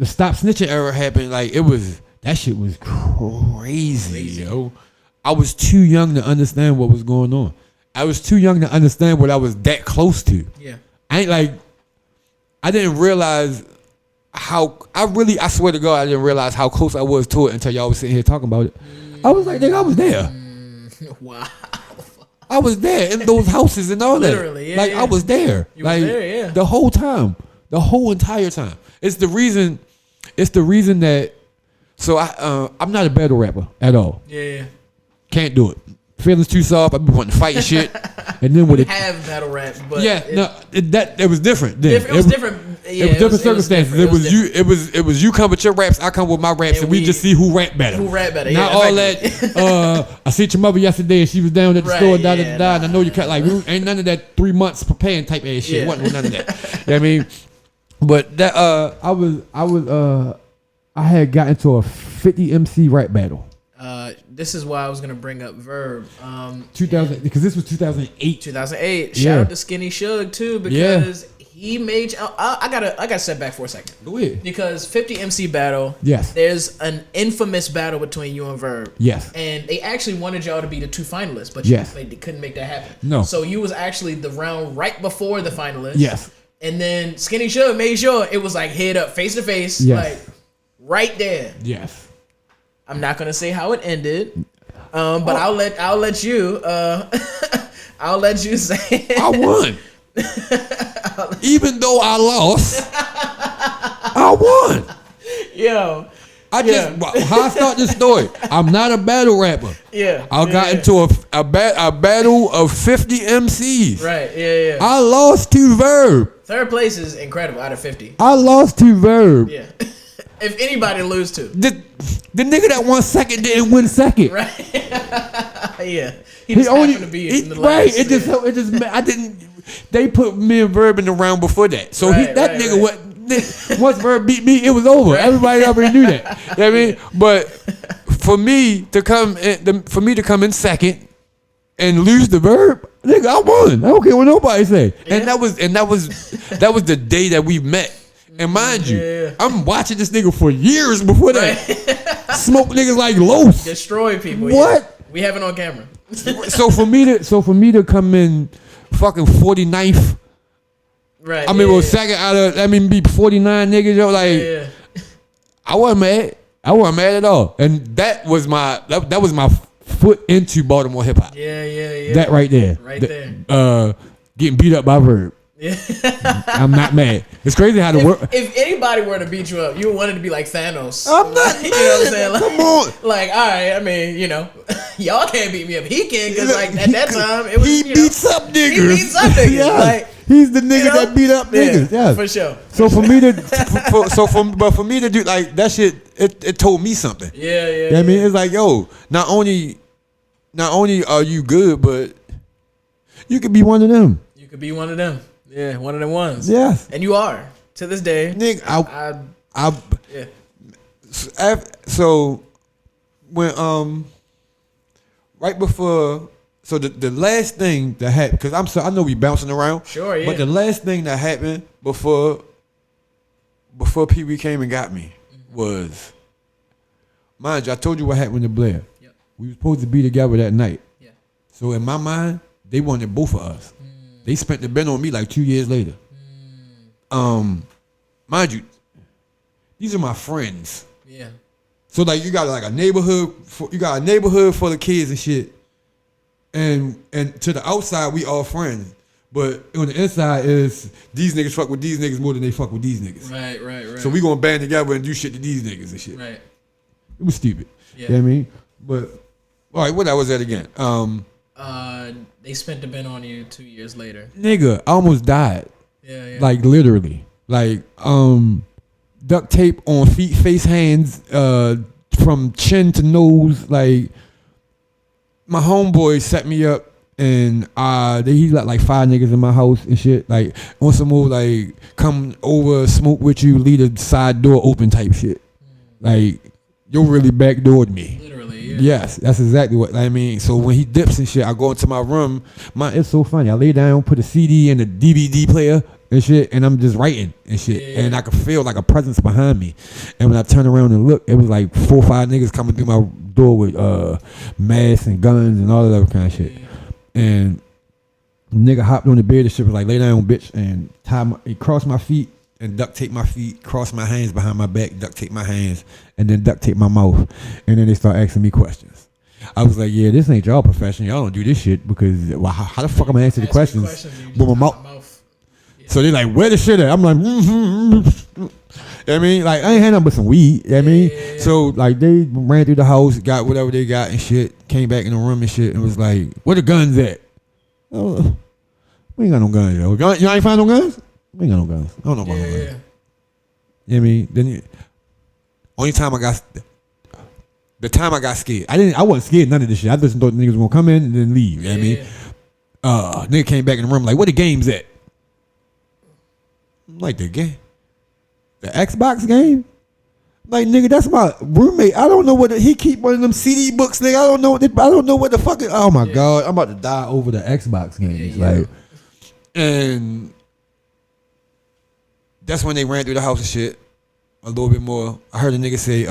Stop Snitching era happened, like, that shit was crazy, yo. I was too young to understand what was going on. I was too young to understand what I was that close to. Yeah. I didn't realize I swear to God, I didn't realize how close I was to it until y'all was sitting here talking about it. I was like, nigga, I was there. Wow. I was there in those houses and all Literally, that. I was there. You was there, the whole time. The whole entire time. It's the reason that, so I'm not a battle rapper at all. Yeah. Can't do it. Feelings too soft. I've been wanting to fight and shit. And then we have battle rap, but it was different. Then. It was different. Yeah, it was different circumstances. It was you come with your raps, I come with my raps, and we just see who rap better. Not all that. I seen your mother yesterday, and she was down at the store. And I know you can't, like, ain't none of that 3 months preparing type ass shit. Wasn't none of that. You know what I mean? But that I had gotten to a 50 MC rap battle. This is why I was gonna bring up Verb. 2000, because this was 2008. 2008. Shout out to Skinny Shug too, because he made. I gotta step back for a second. Go ahead. Because 50 MC battle. Yes. There's an infamous battle between you and Verb. Yes. And they actually wanted y'all to be the two finalists, but they couldn't make that happen. No. So you was actually the round right before the finalists. Yes. And then Skinny Shug made sure it was like head up, face to face, like right there. Yes. I'm not gonna say how it ended, but I'll let you I'll let you say it. I won. Even though I lost, I won. Yo. How I start this story? I'm not a battle rapper. Yeah. I got into a battle of 50 MCs. Right. Yeah. I lost to Verb. Third place is incredible out of 50. I lost to Verb. Yeah. If anybody lose to the nigga that won second didn't win second. Right. Yeah. He just happened to be in the last. Right. It just I didn't. They put me and Verb in the round before that. So nigga what. Once Verb beat me, it was over. Right. Everybody already knew that. You know what I mean? But for me to come in second and lose the Verb, nigga, I won. I don't care what nobody say. Yeah. And that was the day that we met. And mind you, I'm watching this nigga for years before that. Smoke niggas like Los. Destroy people. What? Yeah. We have it on camera. So for me to come in fucking 49th. Right. I mean, second out of be 49 niggas, yo, like I wasn't mad. I wasn't mad at all. And that was my foot into Baltimore hip hop. Yeah. That right there. There. Getting beat up by Verb. Yeah. I'm not mad. It's crazy how the world. If anybody were to beat you up, you would want it to be like Thanos. I'm not mad. You know what I'm saying? Like, come on. Like, all right, I mean, y'all can't beat me up. He can, because like at that time, it was he beats up niggas. He beats up niggas. Yeah. Like, he's the nigga that beat up niggas. Yeah, for sure. So for me to do like that shit, it told me something. Yeah. I mean, it's like, yo, not only are you good, but you could be one of them. You could be one of them. Yeah, one of them ones. Yes. And you are to this day. Nigga, yeah. So when right before, so the last thing that happened, because I know we bouncing around. Sure, yeah. But the last thing that happened before Pee Wee came and got me was, mind you, I told you what happened to Blair. Yep. We were supposed to be together that night. Yeah. So in my mind, they wanted both of us. They spent the bin on me like 2 years later. Mind you, these are my friends. Yeah. So like you got like a neighborhood full of kids and shit. And to the outside we all friends. But on the inside is these niggas fuck with these niggas more than they fuck with these niggas. Right. So we gonna band together and do shit to these niggas and shit. Right. It was stupid. Yeah. You know what I mean? But all right, what that was that again? They spent the bin on you 2 years later. Nigga, I almost died. Yeah. Like literally. Like duct tape on feet, face, hands, from chin to nose. Like my homeboy set me up and he let like 5 niggas in my house and shit. Like on some more like come over, smoke with you, leave the side door open type shit. Like you really backdoored me. Literally, yeah. Yes, that's exactly what I mean. So when he dips and shit, I go into my room. It's so funny. I lay down, put a CD in the DVD player and shit, and I'm just writing and shit. Yeah. And I could feel like a presence behind me. And when I turn around and look, it was like 4 or 5 niggas coming through my door with masks and guns and all of that kind of shit. Yeah. And nigga hopped on the bed and shit, was like, lay down, bitch, and he crossed my feet and duct tape my feet, cross my hands behind my back, duct tape my hands, and then duct tape my mouth. And then they start asking me questions. I was like, yeah, this ain't y'all profession. Y'all don't do this shit because how the fuck am I answer the questions with my mouth? Yeah. So they like, where the shit at? I'm like, You know what I mean? Like, I ain't had nothing but some weed. You know what I mean? Yeah. So like they ran through the house, got whatever they got and shit, came back in the room and shit, and was like, where the guns at? Oh, we ain't got no guns, yo. Y'all ain't find no guns? We ain't got no guns. I don't know about no guns. You know what I mean? Then only time I got scared. I wasn't scared of none of this shit. I just thought niggas was gonna come in and then leave. You know what I mean? Nigga came back in the room like, where the game's at? I'm like, the game? The Xbox game? Like, nigga, that's my roommate. I don't know what he keep one of them CD books, nigga. I don't know what the fuck is. Oh my God, I'm about to die over the Xbox games. Like, and that's when they ran through the house and shit a little bit more. I heard a nigga say,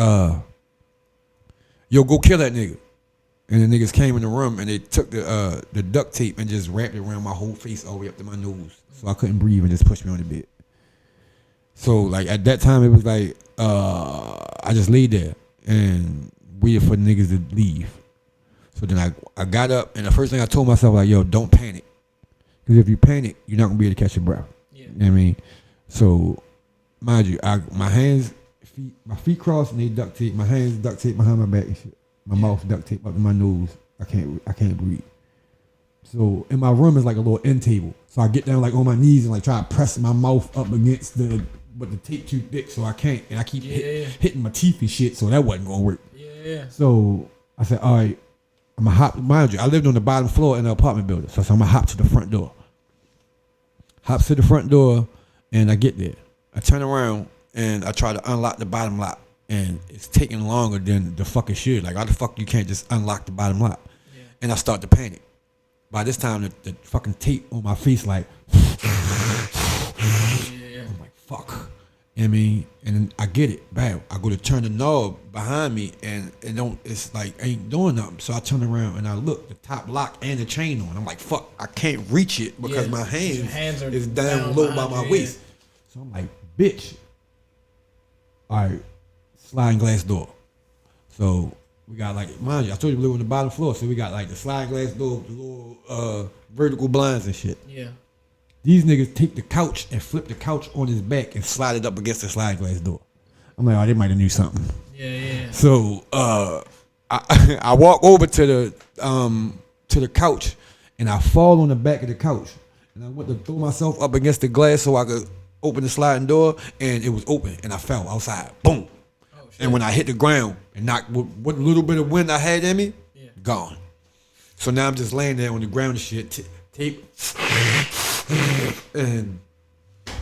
yo, go kill that nigga. And the niggas came in the room and they took the duct tape and just wrapped it around my whole face all the way up to my nose. So I couldn't breathe and just pushed me on the bed. So like at that time it was like, I just laid there and waited for the niggas to leave. So then I got up and the first thing I told myself, like, yo, don't panic. Because if you panic, you're not going to be able to catch your breath. Yeah. You know what I mean? So, mind you, my feet crossed and they duct tape. My hands duct tape behind my back and shit. My mouth duct tape up to my nose. I can't breathe. So in my room is like a little end table. So I get down like on my knees and like try to press my mouth up against but the tape too thick, so I can't. And I keep hitting my teeth and shit, so that wasn't gonna work. Yeah. So I said, all right, I'm gonna hop. Mind you, I lived on the bottom floor in an apartment building, so I'm gonna hop to the front door. Hops to the front door, and I get there. I turn around and I try to unlock the bottom lock, and it's taking longer than the fucking should. Like, how the fuck you can't just unlock the bottom lock? Yeah. And I start to panic. By this time, the fucking tape on my face, like, I'm like, fuck. You know what I mean? And then I get it. Bam. I go to turn the knob behind me and it's like ain't doing nothing. So I turn around and I look, the top lock and the chain on. I'm like, fuck, I can't reach it because my hands is down low by my waist. So I'm like, bitch. All right, sliding glass door. So we got like, mind you, I told you we live on the bottom floor, so we got like the sliding glass door, the little vertical blinds and shit. Yeah. These niggas take the couch and flip the couch on his back and slide it up against the sliding glass door. I'm like, oh, they might have knew something. Yeah. So I walk over to the couch and I fall on the back of the couch and I went to throw myself up against the glass so I could open the sliding door and it was open and I fell outside. Boom. Oh, and when I hit the ground and knocked what little bit of wind I had in me, gone. So now I'm just laying there on the ground and shit, tape. And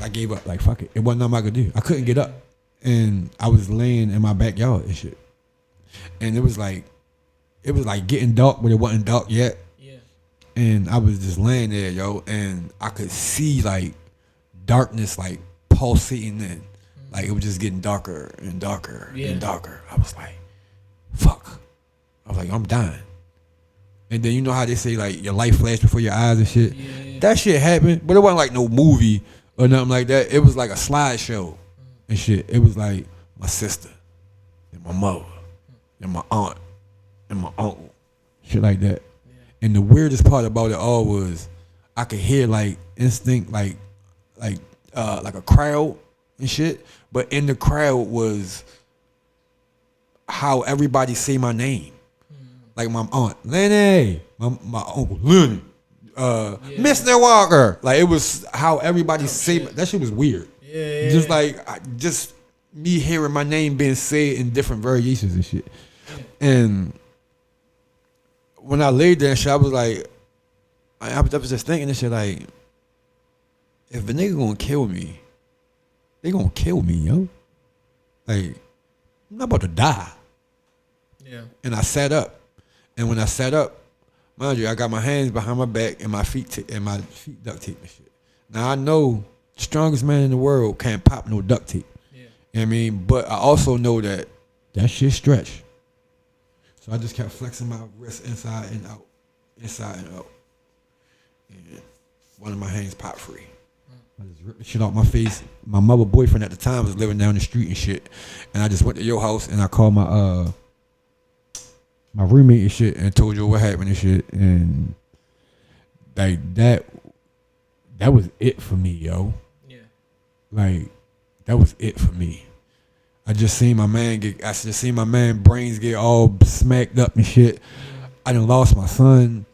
I gave up. Like, fuck it. It wasn't nothing I could do. I couldn't get up. And I was laying in my backyard and shit. And it was like getting dark, but it wasn't dark yet. Yeah. And I was just laying there, yo, and I could see like darkness like pulsating in. Like it was just getting darker and darker and darker. I was like, fuck. I was like, I'm dying. And then you know how they say like your life flashed before your eyes and shit? Yeah. That shit happened, but it wasn't like no movie or nothing like that. It was like a slideshow and shit. It was like my sister and my mother and my aunt and my uncle. Shit like that. Yeah. And the weirdest part about it all was I could hear like instinct, like a crowd and shit. But in the crowd was how everybody say my name. Like my aunt, Lenny, my uncle, Lenny, Mr. Walker. Like it was how everybody say that shit was weird. Yeah. Just like just me hearing my name being said in different variations and shit. Yeah. And when I laid there and shit, I was like, I was just thinking this shit like, if a nigga gonna kill me, they gonna kill me, yo. Like, I'm not about to die. Yeah. And I sat up. And when I sat up, mind you, I got my hands behind my back and my feet duct tape and shit. Now I know the strongest man in the world can't pop no duct tape. Yeah. You know what I mean? But I also know that shit stretch. So I just kept flexing my wrists inside and out. And one of my hands popped free. I just ripped the shit off my face. My mother boyfriend at the time was living down the street and shit. And I just went to your house and I called my roommate and shit and told you what happened and shit. And like that was it for me, yo. Yeah. Like that was it for me. I just seen my man brains get all smacked up and shit. I done lost my son.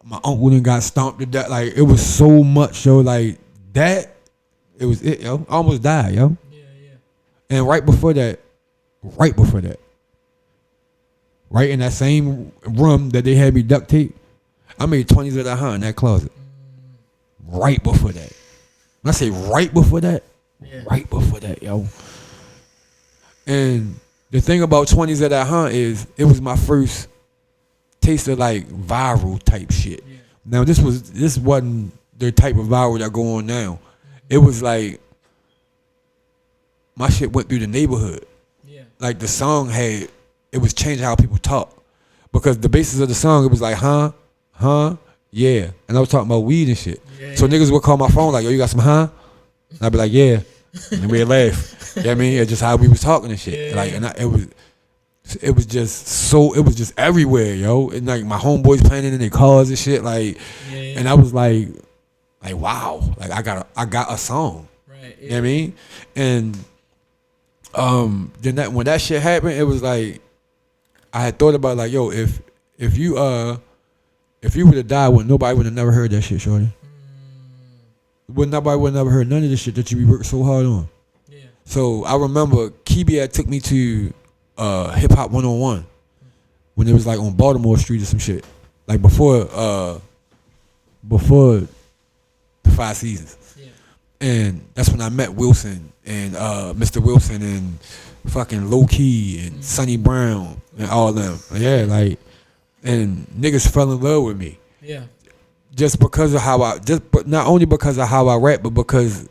My uncle done got stomped to death. Like it was so much, yo. Like that, it was it, yo. I almost died, yo. Yeah. And right before that, right in that same room that they had me duct tape, I made 20's of that in that closet. Right before that. When I say right before that, right before that, yo. And the thing about 20's of that is it was my first taste of like viral type shit. Yeah. Now this wasn't the type of viral that go on now. It was like my shit went through the neighborhood. Yeah. Like the song it was changing how people talk. Because the basis of the song, it was like, yeah. And I was talking about weed and shit. Yeah, so niggas would call my phone like, yo, you got some And I'd be like, yeah. And we'd laugh. You know what I mean? It's just how we was talking and shit. Yeah. Like, and it was just everywhere, yo. And like my homeboys playing it in their cars and shit. Like, and I was like, wow. Like I got a song. Right. Yeah. You know what I mean? And then when that shit happened, it was like, I had thought about like, yo, if you would have died, nobody would have never heard that shit, shorty. Nobody would have never heard none of the shit that you be working so hard on. Yeah. So I remember Kibi had took me to Hip Hop 101 when it was like on Baltimore Street or some shit, like before the 5 Seasons. Yeah. And that's when I met Wilson and Mr. Wilson and fucking Low Key and Sonny Brown and all them. Yeah, like, and niggas fell in love with me. Yeah. Just because of but not only because of how I rap, but because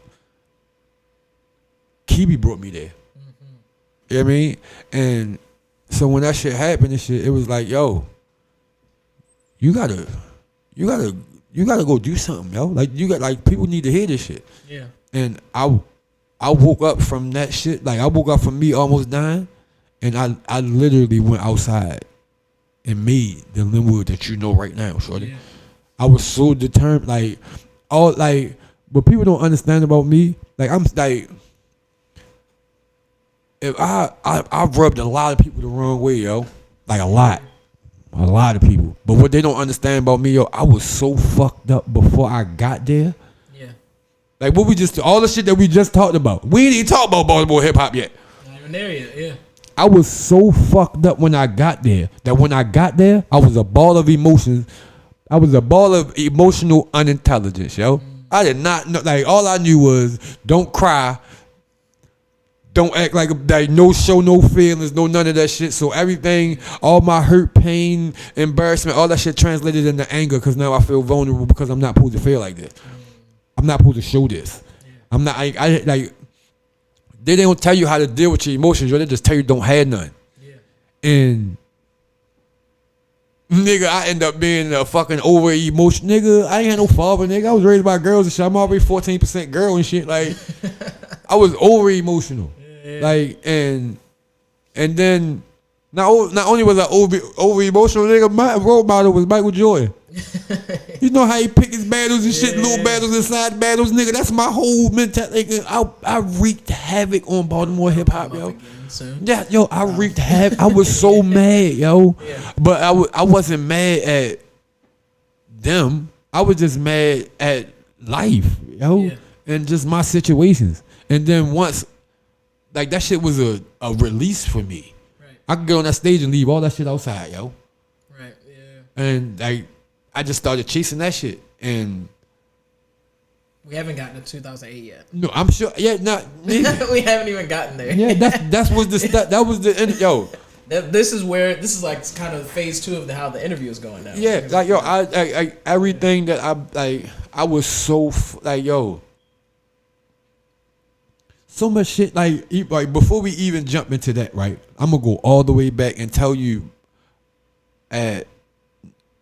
Kiwi brought me there. You know what I mean? And so when that shit happened and shit, it was like, yo, you gotta go do something, yo. Like people need to hear this shit. Yeah. And I woke up from that shit. Like I woke up from me almost dying, and I literally went outside and made the LENWOOD that you know right now, shorty. Yeah. I was so determined, but people don't understand about me. Like I'm like, if I rubbed a lot of people the wrong way, yo. Like a lot of people. But what they don't understand about me, yo, I was so fucked up before I got there. Yeah. Like what all the shit that we just talked about. We ain't even talked about Baltimore hip hop yet. Not even there yet, yeah. I was so fucked up when I got there that when I got there, I was a ball of emotions. I was a ball of emotional unintelligence, yo. I did not know. Like all I knew was don't cry. Don't act like no show, no feelings, no none of that shit. So everything, all my hurt, pain, embarrassment, all that shit translated into anger because now I feel vulnerable because I'm not supposed to feel like this. I'm not supposed to show this. I'm not. I like. They don't tell you how to deal with your emotions. They just tell you don't have none. Yeah. And nigga, I end up being a fucking over emotion. Nigga, I ain't had no father. Nigga, I was raised by girls and shit. I'm already 14% girl and shit. Like, I was over emotional. Yeah. Like, and then not only was I over emotional, nigga, my role model was Michael Jordan. You know how he pick his battles and shit, little battles and side battles, nigga. That's my whole mentality. I wreaked havoc on Baltimore hip hop, yo. Yeah, yo, I wreaked havoc. I was so mad, yo. Yeah. But I wasn't mad at them. I was just mad at life, yo, and just my situations. And then once, like that shit was a release for me. Right. I could get on that stage and leave all that shit outside, yo. Right. Yeah. And like I just started chasing that shit, and we haven't gotten to 2008 yet. No, I'm sure. Yeah, not. We haven't even gotten there. Yeah, that was the end. Yo. This is like kind of phase 2 of how the interview is going now. Yeah, like yo, I everything that I was so like yo. So much shit like before we even jump into that, right? I'm gonna go all the way back and tell you. At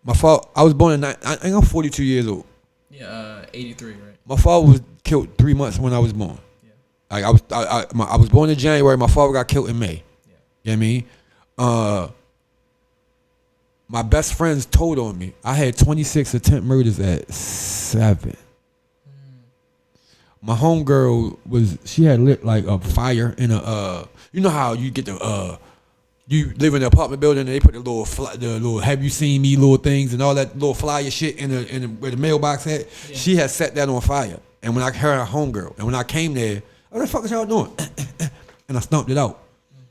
my father, I was born I'm 42 years old. Yeah, 83, right? My father was killed 3 months when I was born. Yeah. Like I was born in January. My father got killed in May. Yeah. You know what I mean? My best friends told on me. I had 26 attempt murders at 7. My homegirl she had lit like a fire in a you know how you get the you live in an apartment building and they put the little have you seen me little things and all that little flyer shit in where the mailbox at. Yeah. She had set that on fire. And when I heard her homegirl, and when I came there, what the fuck is y'all doing? And I stomped it out. Mm-hmm.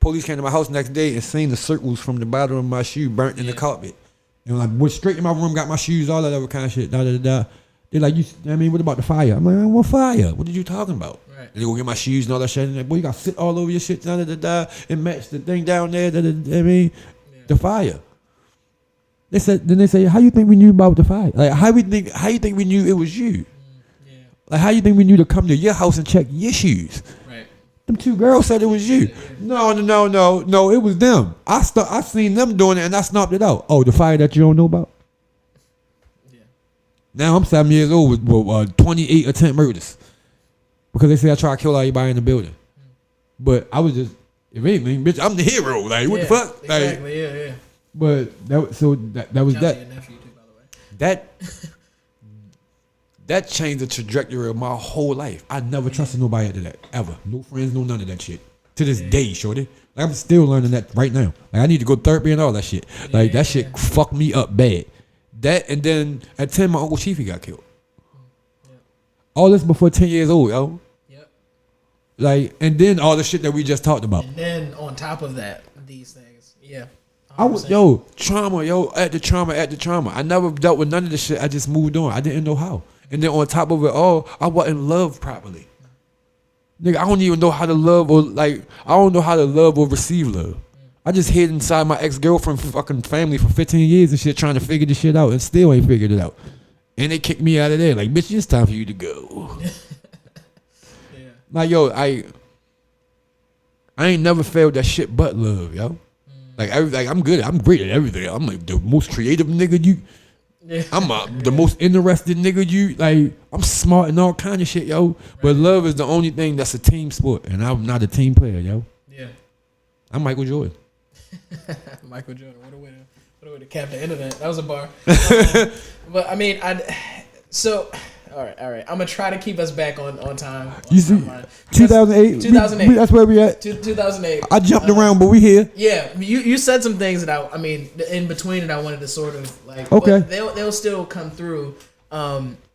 Police came to my house the next day and seen the circles from the bottom of my shoe burnt in the carpet. And I went straight in my room, got my shoes, all that other kind of shit. They're like, what about the fire? I'm like, what fire? What are you talking about? Right. They go get my shoes and all that shit. And like, boy, you got to sit all over your shit, and match the thing down there. The fire. Then they say, how you think we knew about the fire? Like, how you think we knew it was you? Yeah. Like, how you think we knew to come to your house and check your shoes? Right. Them 2 girls said it was you. Yeah. No, it was them. I seen them doing it and I stomped it out. Oh, the fire that you don't know about? Now I'm 7 years old with 28 attempt murders because they say I try to kill everybody in the building. But I was just, if anything, bitch, I'm the hero. Like, what the fuck? Exactly, like, yeah. But that was that. Your nephew too, by the way. That changed the trajectory of my whole life. I never trusted nobody after that, ever. No friends, no none of that shit. To this day, shorty. Like, I'm still learning that right now. Like, I need to go therapy and all that shit. Like, that shit fucked me up bad. That, and then at 10, my Uncle Chiefy got killed. Yep. All this before 10 years old, yo. Yep. Like, and then all the shit that we just talked about. And then on top of that, these things. Yeah. 100%. I was, trauma, at the trauma. I never dealt with none of this shit. I just moved on. I didn't know how. And then on top of it all, I wasn't loved properly. Nigga, I don't even know how to love I don't know how to love or receive love. I just hid inside my ex-girlfriend fucking family for 15 years and shit trying to figure this shit out and still ain't figured it out. And they kicked me out of there. Like, bitch, it's time for you to go. Like, yo, I ain't never felt that shit but love, yo. Like I'm good. I'm great at everything. I'm like the most creative nigga you. Yeah. I'm the most interested nigga you. Like, I'm smart and all kind of shit, yo. But love is the only thing that's a team sport, and I'm not a team player, yo. Yeah. I'm Michael Jordan. Michael Jordan. What a way to cap the internet. That was a bar. But I mean, all right. I'm gonna try to keep us back on time. You see, 2008. 2008. That's where we at. 2008. I jumped around, but we here. Yeah, you said some things that I mean, in between it, I wanted to sort of like. Okay. But they'll still come through,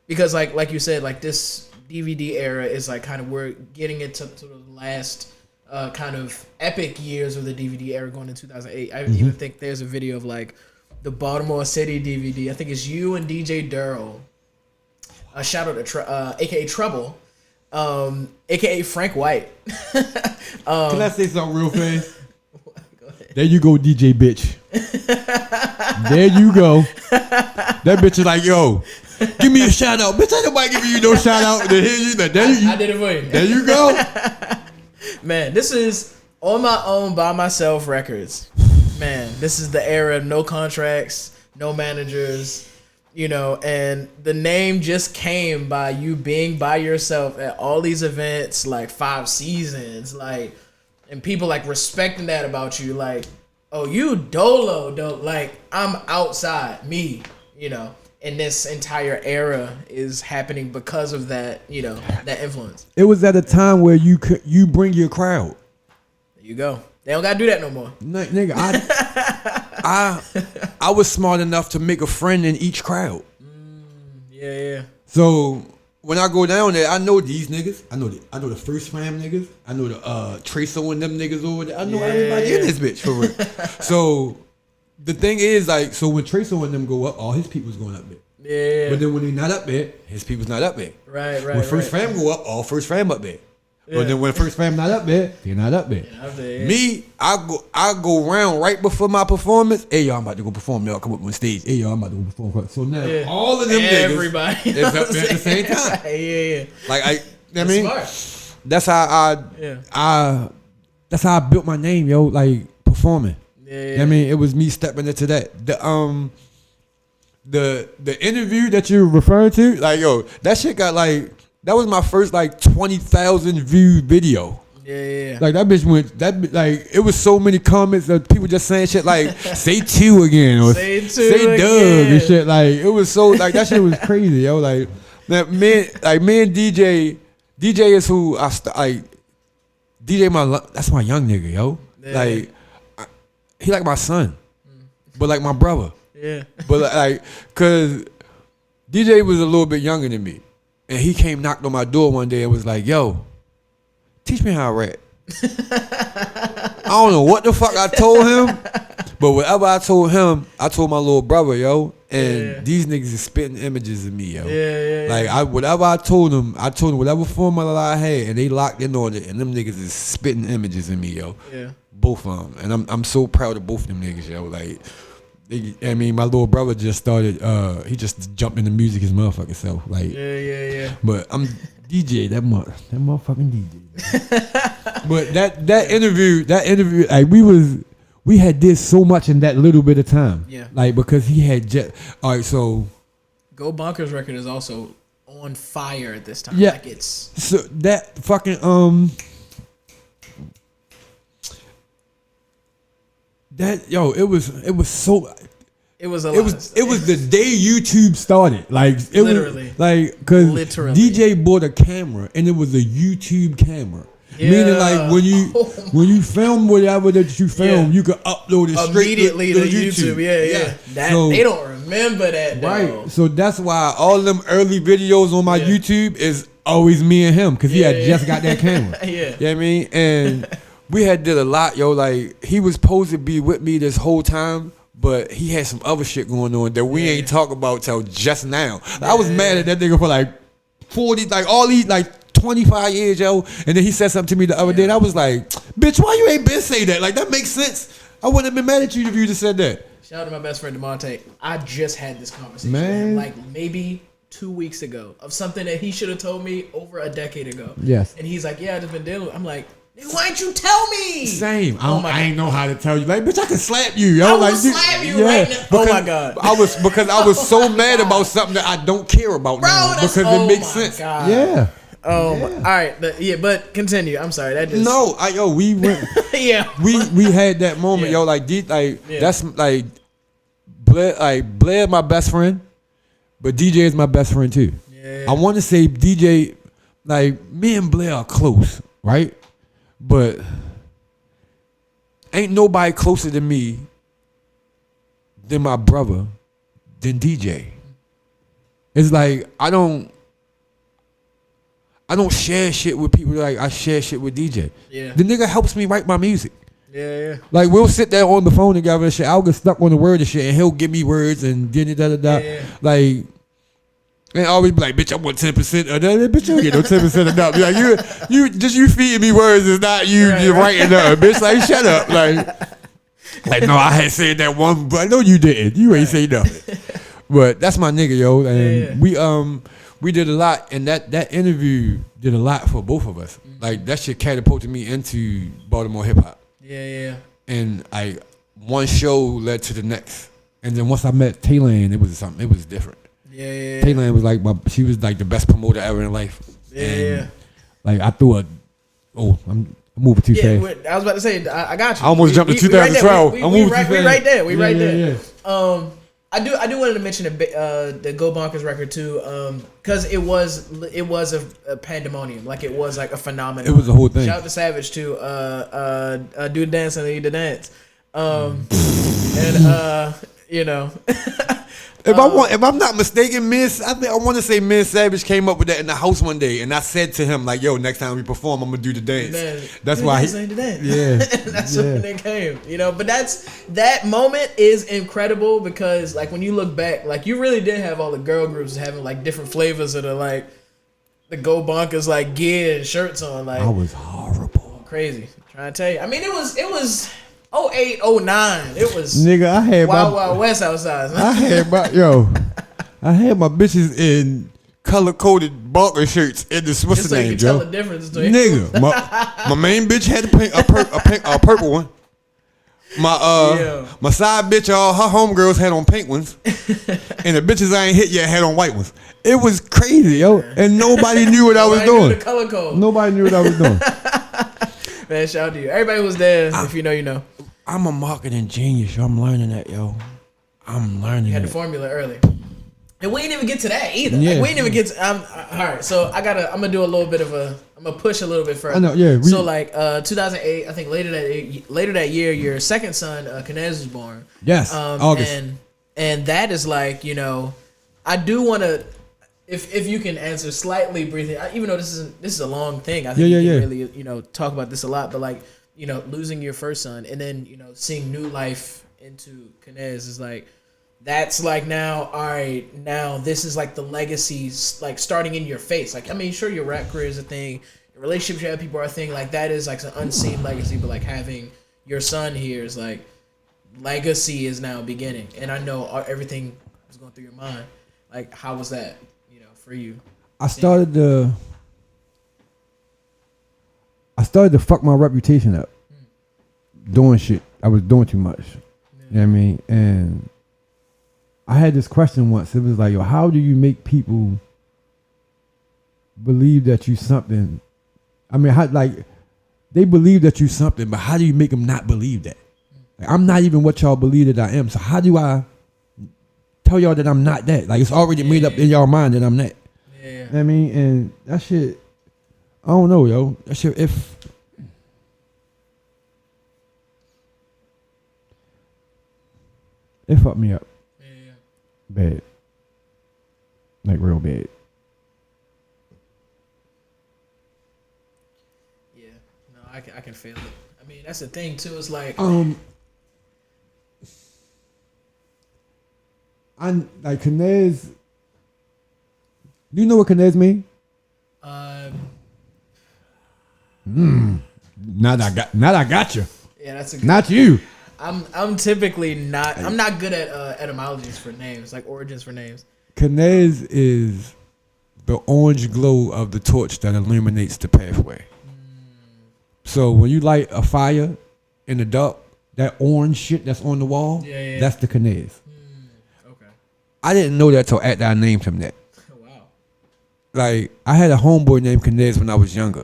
because like you said, like this DVD era is like kind of we're getting into the last kind of epic years of the DVD era going to 2008. I even think there's a video of like the Baltimore City DVD. I think it's you and DJ Durrell. Shout out to aka Trouble, aka Frank White. Can I say something real fast? Go ahead. There you go, DJ bitch. There you go. That bitch is like, yo, give me a shout out. Bitch, ain't nobody giving you no shout out. I did it for you. There you go. Man, this is On My Own by Myself Records. Man, this is the era of no contracts, no managers. You know, and the name just came by you being by yourself at all these events, like 5 seasons, like, and people like respecting that about you, like, oh, you dolo, like, I'm outside, me, you know, and this entire era is happening because of that, you know, that influence. It was at a time where you bring your crowd. There you go. They don't gotta do that no more. Nigga, I was smart enough to make a friend in each crowd. Yeah. So when I go down there, I know these niggas. I know the First Fam niggas. I know the Tracer and them niggas over there. I know everybody in this bitch for real. So the thing is, like, so when Tracer and them go up, all his people's going up there. Yeah. But then when they not up there, his people's not up there. Right. When First Fam go up, all First Fam up there. Yeah. But then when First Fam not up there, they're not up there. Yeah. Me, I go around right before my performance. Hey, y'all, I'm about to go perform. Y'all come up on stage. Hey, y'all, I'm about to go perform. So now all of them everybody niggas is up there at the same time. Yeah. Like I mean, smart. That's how I built my name, yo. Like performing. Yeah. I mean, it was me stepping into that. The interview that you're referring to, like, yo, that shit got like. That was my first like 20,000 view video. Yeah. Like that bitch went. Like it was so many comments of people just saying shit like "say 2 again" or "say Doug" and shit. Like it was so like that shit was crazy, yo. Like that me and DJ is who I like. DJ that's my young nigga, yo. Yeah. Like he like my son, but like my brother. Yeah. But like, cause DJ was a little bit younger than me. And he came knocked on my door one day and was like, yo, teach me how to rap. I don't know what the fuck I told him, but whatever I told him, I told my little brother, yo. And these niggas is spitting images of me, yo. Yeah. Like whatever I told them whatever formula I had, and they locked in on it, and them niggas is spitting images of me, yo. Yeah. Both of them. And I'm so proud of both of them niggas, yo. Like, I mean, my little brother just started. He just jumped into music his motherfucking self. Like, yeah. But I'm DJ. That motherfucking DJ. But that interview, like we had did so much in that little bit of time. Yeah. Like because he had just. All right, so. Go Bonkers record is also on fire at this time. Yeah. Like it's so that fucking That it was so. It was a. It was the day YouTube started. Like it literally. Was like because literally. DJ bought a camera and it was a YouTube camera. Yeah. Meaning like when you film whatever that you film, you can upload it straight immediately to YouTube. Yeah. So, they don't remember that though. Right. So that's why all them early videos on my YouTube is always me and him because he had just got that camera. Yeah. You know what I mean? And we had did a lot, yo. Like he was supposed to be with me this whole time, but he had some other shit going on that we ain't talk about till just now. I was mad at that nigga for like 40, like all these like 25 years, yo. And then he said something to me the other day, and I was like, "Bitch, why you ain't been say that? Like that makes sense. I wouldn't have been mad at you if you just said that." Shout out to my best friend DeMonte. I just had this conversation, man. Like maybe 2 weeks ago of something that he should have told me over a decade ago. Yes. And he's like, yeah, I just been dealing with it. I'm like, why didn't you tell me? Same. I ain't know how to tell you. Like, bitch, I can slap you, yo. I will like, slap you right now. Oh my God. I was so mad about something that I don't care about now because it makes sense. God. Yeah. Oh, yeah. All right. But continue. I'm sorry. That just we went. Yeah. We had that moment, yo. Like, that's like Blair, my best friend, but DJ is my best friend too. Yeah. I want to say DJ, like me and Blair are close, right? But ain't nobody closer to me than my brother than DJ. It's like I don't share shit with people like I share shit with DJ. Yeah. The nigga helps me write my music. Yeah. Like we'll sit there on the phone together and shit. I'll get stuck on the word and shit, and he'll give me words and da. Yeah. Like, and I always be like, bitch, I want 10% of that. Bitch, you don't get no 10% of that. Be like, you feeding me words is not you just writing up. Bitch, like shut up. Like no, I had said that one, but I know you didn't. You ain't say nothing. But that's my nigga, yo. And we did a lot, and that interview did a lot for both of us. Mm-hmm. Like that shit catapulted me into Baltimore hip hop. Yeah. And one show led to the next, and then once I met Taylor, it was something. It was different. Yeah. Taylor was like she was like the best promoter ever in life. Yeah. Like I threw I'm moving too fast. I was about to say I got you. I almost jumped to 2012. We right there. We right there. Yeah. I do wanted to mention the Go Bonkers record too, because it was a pandemonium, like it was like a phenomenon. It was a whole thing. Shout out to Savage too. Do the dance and eat the dance. You know. If I'm not mistaken, I want to say Miss Savage came up with that in the house one day, and I said to him like, "Yo, next time we perform, I'm gonna do the dance." That's why the dance. Yeah, that's when it came. You know, but that moment is incredible because like when you look back, like you really did have all the girl groups having like different flavors of the Go Bonkers like gear and shirts on. Like I was horrible, crazy. I'm trying to tell you, I mean, it was. 08, 09. It was nigga. I had Wild West outside. I had my bitches in color coded bonker shirts in the what's the name, Joe? Tell the difference between nigga. My main bitch had a purple one. My side bitch, all her homegirls had on pink ones, and the bitches I ain't hit yet had on white ones. It was crazy, yo, and nobody knew what I was doing. The color code. Nobody knew what I was doing. Man, shout out to you. Everybody was there. If you know, you know. I'm a marketing genius, yo. I'm learning that, yo. I'm learning. You had the formula early. And we didn't even get to that either. Yeah. Like, we didn't even get to. All right, so I'm gonna do a little bit of I'm gonna push a little bit further. I know, yeah. So like 2008, I think later that year, your second son, Kanez, was born. Yes, August. And that is like, you know, I do want to. If you can answer slightly briefly, even though this is a long thing, I think you can really, you know, talk about this a lot. But like, you know, losing your first son and then, you know, seeing new life into Kanez is like, that's like now, all right, now this is like the legacies like starting in your face. Like, I mean, sure, your rap career is a thing, your relationships you have people are a thing. Like that is like an unseen legacy, but like having your son here is like legacy is now beginning. And I know everything was going through your mind. Like, how was that? For you, I started to fuck my reputation up, doing shit. I was doing too much. You know what I mean? And I had this question once. It was like, yo, how do you make people believe that you something? I mean, how, like, they believe that you something, but how do you make them not believe that? Like, I'm not even what y'all believe that I am. So how do I tell y'all that I'm not that? Like, it's already made up in y'all mind that I'm that. Yeah. You know what I mean? And that shit, I don't know, yo. That shit, it fucked me up. Yeah. Bad. Like, real bad. Yeah. No, I can feel it. I mean, that's the thing, too. It's like... like Kanez. Do you know what Kanez mean? Now I got you. Yeah, that's a good not you. I'm typically not. I'm not good at etymologies for names, like origins for names. Kinez is the orange glow of the torch that illuminates the pathway. So when you light a fire in the dark, that orange shit that's on the wall, that's the Kinez. Okay. I didn't know that till after I named him that. Wow. Like, I had a homeboy named Kinez when I was younger,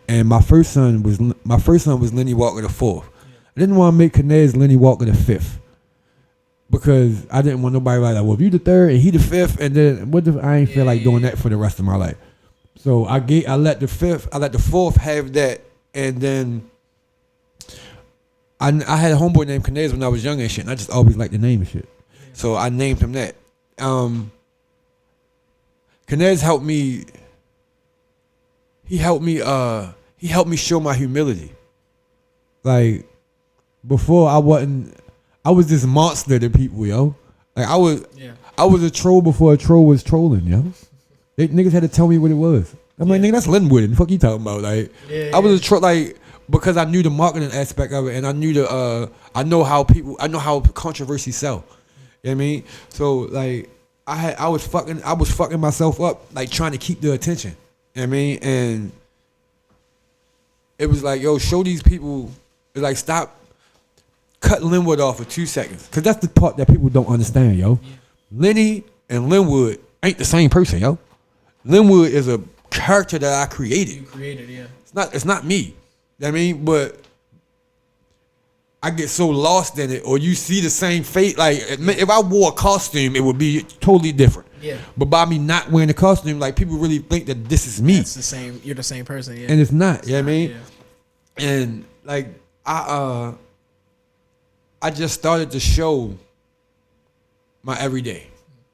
and my first son was Lenny Walker the fourth. I didn't want to make Kinez Lenny Walker the fifth because I didn't want nobody like, well, if you the third and he the fifth, and then what if I ain't feel like doing that for the rest of my life. So I let the fourth have that, and then I had a homeboy named Kinez when I was young and shit, and I just always liked the name and shit. So I named him that. Kinez helped me. He helped me show my humility. Like, before I was this monster to people, yo. Like, I was a troll before a troll was trolling, yo. Niggas had to tell me what it was. I'm like, nigga, that's LENWOOD. The fuck you talking about? Like, I was a troll, like, because I knew the marketing aspect of it, and I knew I know how controversy sell. You know what I mean? So, like, I was fucking myself up, like, trying to keep the attention. You know what I mean? And it was like, yo, show these people, it's like, stop, cut LENWOOD off for 2 seconds. Because that's the part that people don't understand, yo. Yeah. Lenny and LENWOOD ain't the same person, yo. LENWOOD is a character that I created. You created, yeah. It's not me. You know what I mean? But I get so lost in it, or you see the same fate. Like, if I wore a costume, it would be totally different. Yeah. But by me not wearing the costume, like, people really think that this is me. It's the same. You're the same person. Yeah. And it's not. You know what I mean? Yeah. And like I just started to show my everyday.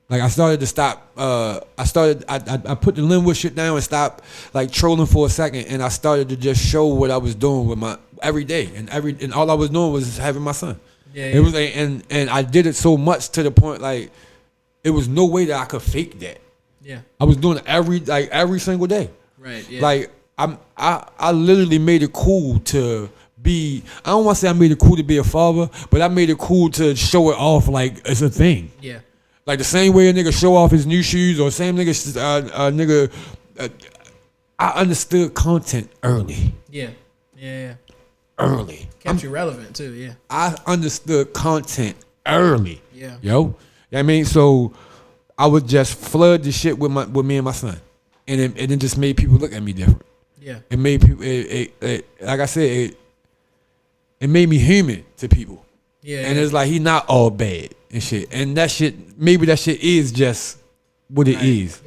Like, I started to stop. I put the LENWOOD shit down and stopped, like, trolling for a second, and I started to just show what I was doing with my everyday, and all I was doing was having my son. Yeah. It was like, and I did it so much to the point, like, it was no way that I could fake that. Yeah. I was doing it every single day. Right. Yeah. Like, I literally made it cool to be. I don't want to say I made it cool to be a father, but I made it cool to show it off like it's a thing. Yeah. Like, the same way a nigga show off his new shoes, or same nigga, I understood content early. Yeah. Yeah. Early. Kept you relevant too, yeah. I understood content early. Yeah. Yo. You know what I mean? So I would just flood the shit with me and my son. And it just made people look at me different. Yeah. It made people like I said, it made me human to people. Yeah. And it's like, he not all bad and shit. And that shit, maybe that shit is just what it is.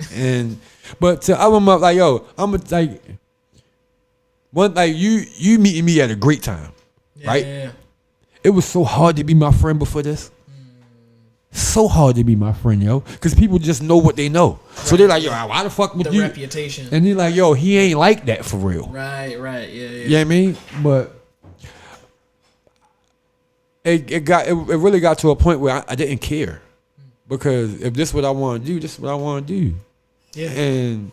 But to I'm like, yo, I'm like, one, like, you meeting me at a great time, right? Yeah. It was so hard to be my friend before this. So hard to be my friend, yo, because people just know what they know. Right. So they're like, yo, why the fuck would you? The reputation. And they're like, yo, he ain't like that for real. Right, yeah. You know what I mean? But it really got to a point where I didn't care, because if this is what I want to do, this is what I want to do. Yeah. And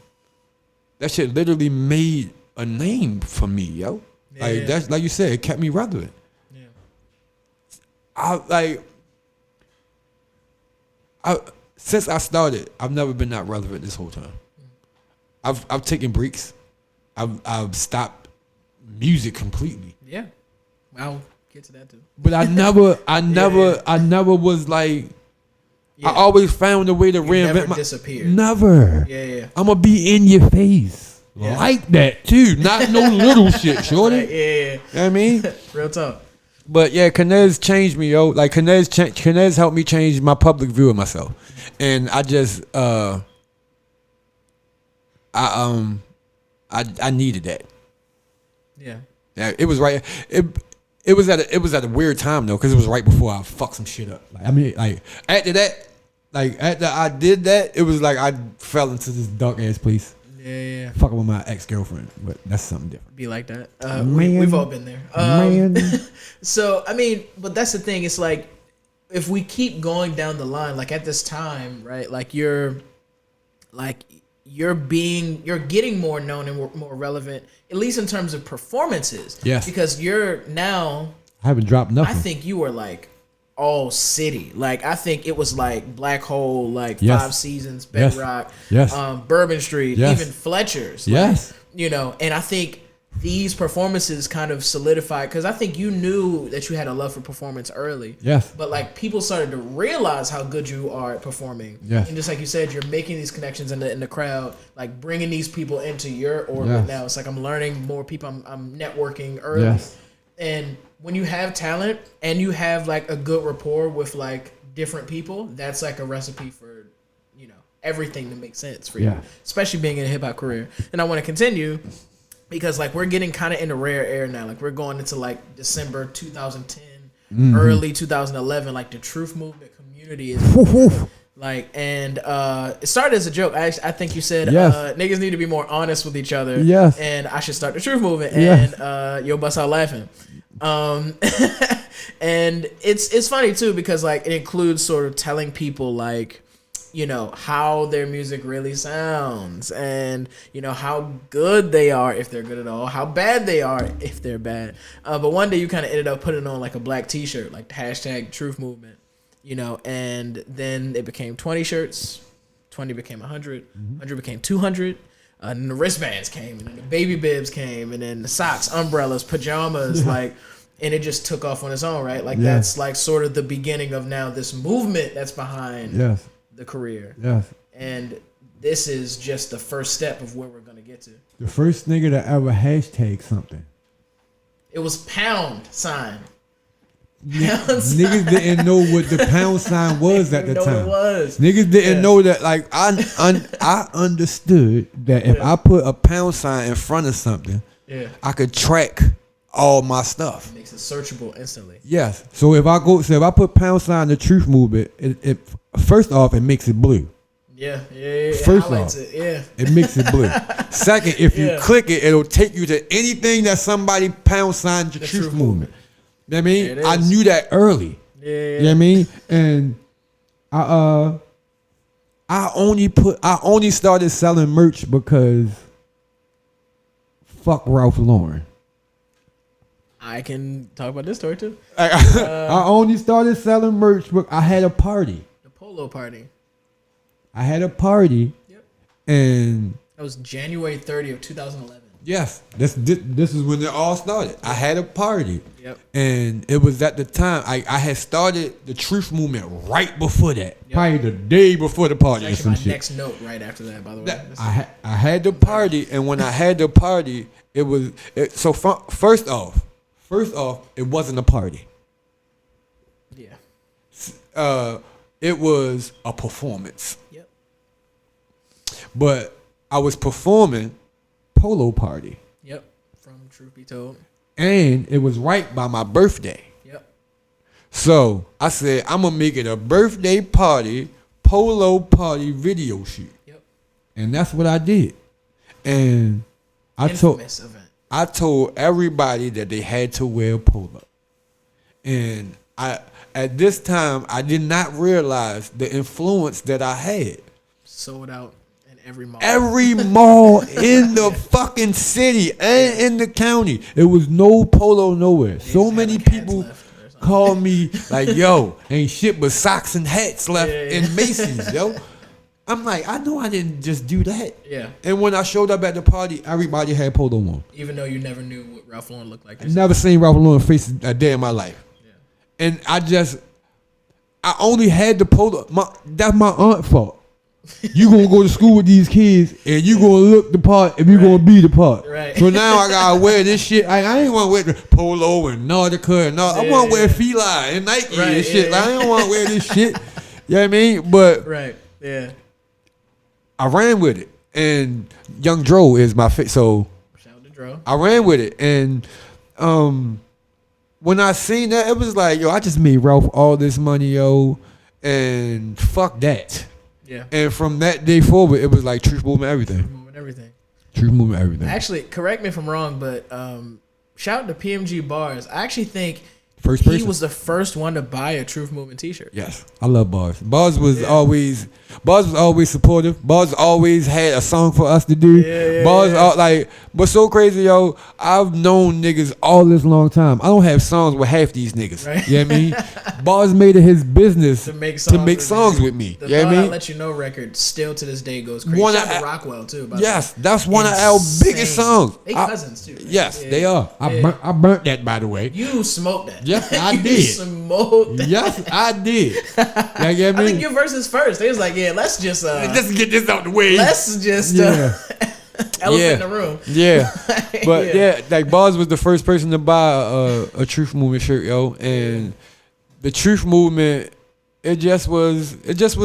that shit literally made a name for me, yo. Yeah, like, that's, like you said, it kept me relevant. Yeah. Since I started, I've never been that relevant this whole time. I've taken breaks. I've stopped music completely. Yeah. I'll get to that too. But I never was like, I always found a way to reinvent never disappeared. Never. Yeah. I'm gonna be in your face. Yeah. Like that too. Not no little shit, shorty. Right, yeah. You know what I mean? Real talk. But yeah, Kinez changed me, yo. Like, Kinez helped me change my public view of myself. And I just I needed that. Yeah. Yeah, it was right. It was at a weird time though, because it was right before I fucked some shit up. Like, I mean, like, after I did that, it was like I fell into this dark ass place. Yeah. Fucking with my ex-girlfriend, but that's something different. Be like that. We've all been there. So, I mean, but that's the thing. It's like, if we keep going down the line, like, at this time, right? Like, you're getting more known and more relevant, at least in terms of performances. Yes. Because you're now. I haven't dropped nothing. I think you were like all city. Like I think it was like Black Hole, like Yes. 5 Seasons, Bedrock, Yes. Bourbon Street, Yes. even Fletcher's. Yes. Like, you know, and I think these performances kind of solidified because I think you knew that you had a love for performance early. Yes. But like people started to realize how good you are at performing. Yes. And just like you said, you're making these connections in the crowd, like bringing these people into your orbit Yes. now. It's like I'm learning more people. I'm networking early. Yes. And when you have talent and you have like a good rapport with like different people, that's like a recipe for, you know, everything to make sense for you, Yeah. especially being in a hip hop career. And I want to continue because like we're getting kind of in the rare air now. Like we're going into like December 2010, early 2011. Like the truth movement community is like, and it started as a joke. I think you said Yes. niggas need to be more honest with each other. Yes. And I should start the truth movement. Yes. And you'll bust out laughing. And it's funny too because like it includes sort of telling people like, you know, how their music really sounds and, you know, how good they are if they're good at all, how bad they are if they're bad. But one day you kind of ended up putting on like a black t-shirt, like the hashtag truth movement, you know, and then it became 20 shirts, 20 became 100, 100 became 200. And then the wristbands came, and then the baby bibs came, and then the socks, umbrellas, pajamas, like, and it just took off on its own, right? Like that's like sort of the beginning of now this movement that's behind Yes. the career. Yes. And this is just the first step of where we're gonna get to. The first nigga to ever hashtag something. It was pound sign. Niggas didn't know what the pound sign was at the Know time. It was. Niggas didn't Yeah. know that. Like I understood that if I put a pound sign in front of something, Yeah. I could track all my stuff. Makes it searchable instantly. Yes. So if I put pound sign the truth movement, it first off it makes it blue. Yeah. It First highlights off, it. Yeah. it makes it blue. Second, if you Yeah. click it, it'll take you to anything that somebody pound signed the truth movement. You know what I mean? It I is. knew that early. Yeah. You know what I mean? And I only started selling merch because fuck Ralph Lauren. I can talk about this story too. I only started selling merch because I had a party. The polo party. I had a party, Yep. and That was January 30th of 2011. yes, this is when it all started. I had a party. Yep. And it was at the time I had started the truth movement right before that. Yep. Probably the day before the party or Actually, some my shit. next note right after that, by the way. I had the party, and when I had the party, first off, it wasn't a party. Yeah. It was a performance. Yep. But I was performing polo party, Yep. From Truth Be Told. and it was right by my birthday. Yep. So I said, I'm gonna make it a birthday party, polo party video shoot. Yep. And that's what I did. And Infamous event. I told everybody that they had to wear polo. And at this time I did not realize the influence that I had. Sold out in every mall. Every mall in the fucking city and in the county. It was no polo nowhere. So many people called me like, yo, ain't shit but socks and hats left in Macy's, yo. I'm like, I know I didn't just do that. Yeah. And when I showed up at the party, everybody had polo on. Even though you never knew what Ralph Lauren looked like. I never seen Ralph Lauren face a day in my life. Yeah. And I only had the polo. That's my aunt's fault. You gonna go to school with these kids and you gonna look the part if you gonna be the part. Right. So now I gotta wear this shit. I ain't wanna wear the polo and Nautica and all. I wanna wear Fila and Nike and shit. Like, I ain't wanna wear this shit. You know what I mean? But right. Yeah. I ran with it. And Young Dro is my fit. So Shout out to Dro. I ran with it. And when I seen that, it was like, yo, I just made Ralph all this money, yo. And fuck that. Yeah. And from that day forward, it was like truth movement everything. Truth movement everything. Actually, correct me if I'm wrong, but shout out to PMG Bars. I actually think First he person. was the first one to buy a Truth Movement t-shirt. Yes. I love Bars. Bars was always supportive. Bars always had a song for us to do. Bars But so crazy, yo. I've known niggas all this long time. I don't have songs with half these niggas. Right. You know what I mean? Boz made it his business to make songs with me. You The know what I Thought mean? I Let You Know record still to this day goes crazy. One Shout out of- to Rockwell too. By Yes, the way. that's one of our biggest songs. They cousins too. Right? Yes, Yeah. they are. I burnt that, by the way. You smoked that. Yes, I You did. smoked that. Yes, I did. You know what I mean? I think your verse first. They was like, yeah, let's just Let's get this out the way. let's just Yeah. elephant in the room. Yeah. But Yeah. yeah, like Boz was the first person to buy a Truth Movement shirt, yo. And the Truth Movement, it just was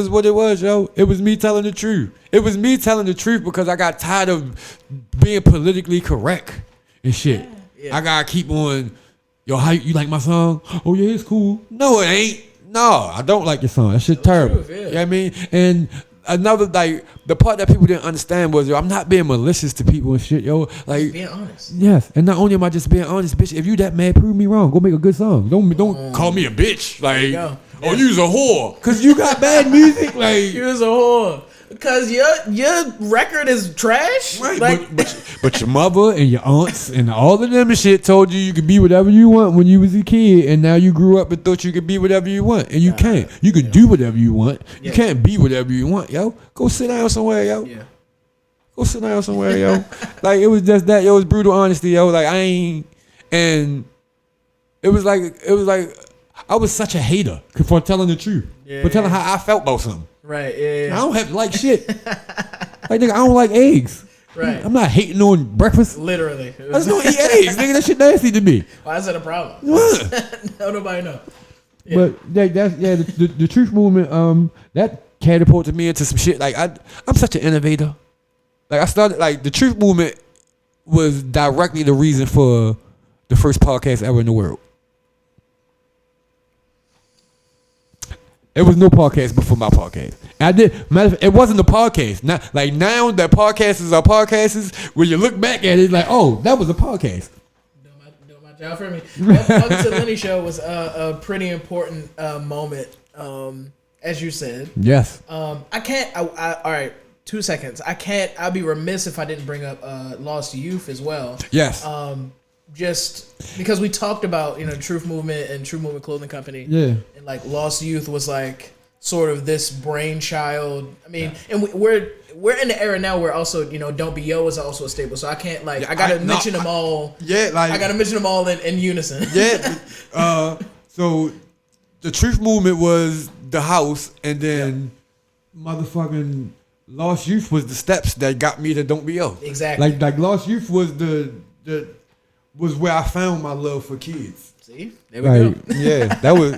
what it was, yo. It was me telling the truth. It was me telling the truth because I got tired of being politically correct and shit. Yeah. I gotta keep on, yo, how you like my song? Oh yeah, it's cool. No, it ain't. No, I don't like your song. That shit terrible. truth, yeah. You know what I mean? And another, like, the part that people didn't understand was, yo, I'm not being malicious to people and shit, yo. Like, Being honest. yes, and not only am I just being honest, bitch. If you that mad, prove me wrong. Go make a good song. Don't call me a bitch. Like, go. oh, you's a whore because you got bad music. Like, You was a whore. Because your record is trash. right? Like, But your mother and your aunts and all of them and shit told you could be whatever you want when you was a kid, and now you grew up and thought you could be whatever you want, and you can't. You can do whatever you want. You Yeah. can't be whatever you want, yo. Go sit down somewhere, yo. yeah. Go sit down somewhere, yo. Like, it was just that, yo. It was brutal honesty, yo. Like, I ain't, and it was like I was such a hater for telling the truth, Yeah, for telling yeah. how I felt about something. Right. Yeah. I don't have to like shit. Like, nigga, I don't like eggs. Right. I'm not hating on breakfast. Literally. I just don't eat eggs, nigga. That shit nasty to me. Why is that a problem? What? No, nobody know. Yeah. But the truth movement, that catapulted me into some shit. Like, I'm such an innovator. Like, I started, like, the truth movement was directly the reason for the first podcast ever in the world. There was no podcast before my podcast. And matter of fact, it wasn't a podcast. Now that podcasts are podcasts, when you look back at it, like, oh, that was a podcast. Doing my job for me. Welcome to Lenny Show was a pretty important moment, as you said. Yes. I can't. All right, 2 seconds. I'll be remiss if I didn't bring up Lost Youth as well. Yes. Just because we talked about Truth Movement and True Movement Clothing Company. Yeah. And like Lost Youth was like sort of this brainchild. I mean, and we're in the era now where also Don't Be Yo is also a staple. So I can't like I gotta mention them all. Yeah, like I gotta mention them all in unison. Yeah. So the Truth Movement was the house, and then motherfucking Lost Youth was the steps that got me to Don't Be Yo. Exactly. Like Lost Youth was was where I found my love for kids. See, there we go. Yeah, that was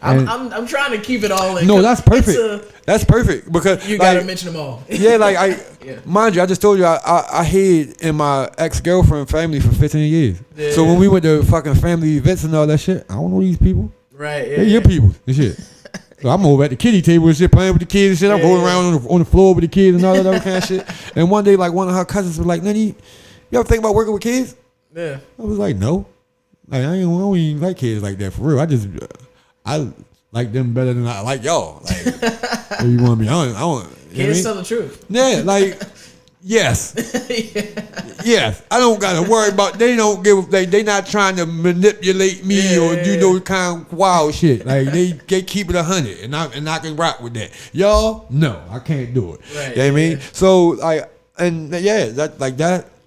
I'm trying to keep it all in. No, that's perfect. That's perfect because You gotta mention them all. Yeah, like Yeah. mind you, I just told you I hid in my ex-girlfriend family for 15 years. Yeah. So when we went to fucking family events and all that shit, I don't know these people. Right. Yeah. They your people and shit. So I'm over at the kiddie table and shit, playing with the kids and shit. I'm rolling around on the floor with the kids and all that other kind of shit. And one day, like, one of her cousins was like, Lenny, you ever think about working with kids? Yeah. I was like, no. Like, I don't even like kids like that for real. I like them better than I like y'all. Like, if you want me? I don't. Kids tell the truth. Yeah, like, yes. Yes. I don't gotta worry about, they don't give, like, they not trying to manipulate me or do those kind of wild shit. Like, they keep it 100 and I can rock with that. Y'all, no, I can't do it. Right, You know what I mean? So, like, and yeah,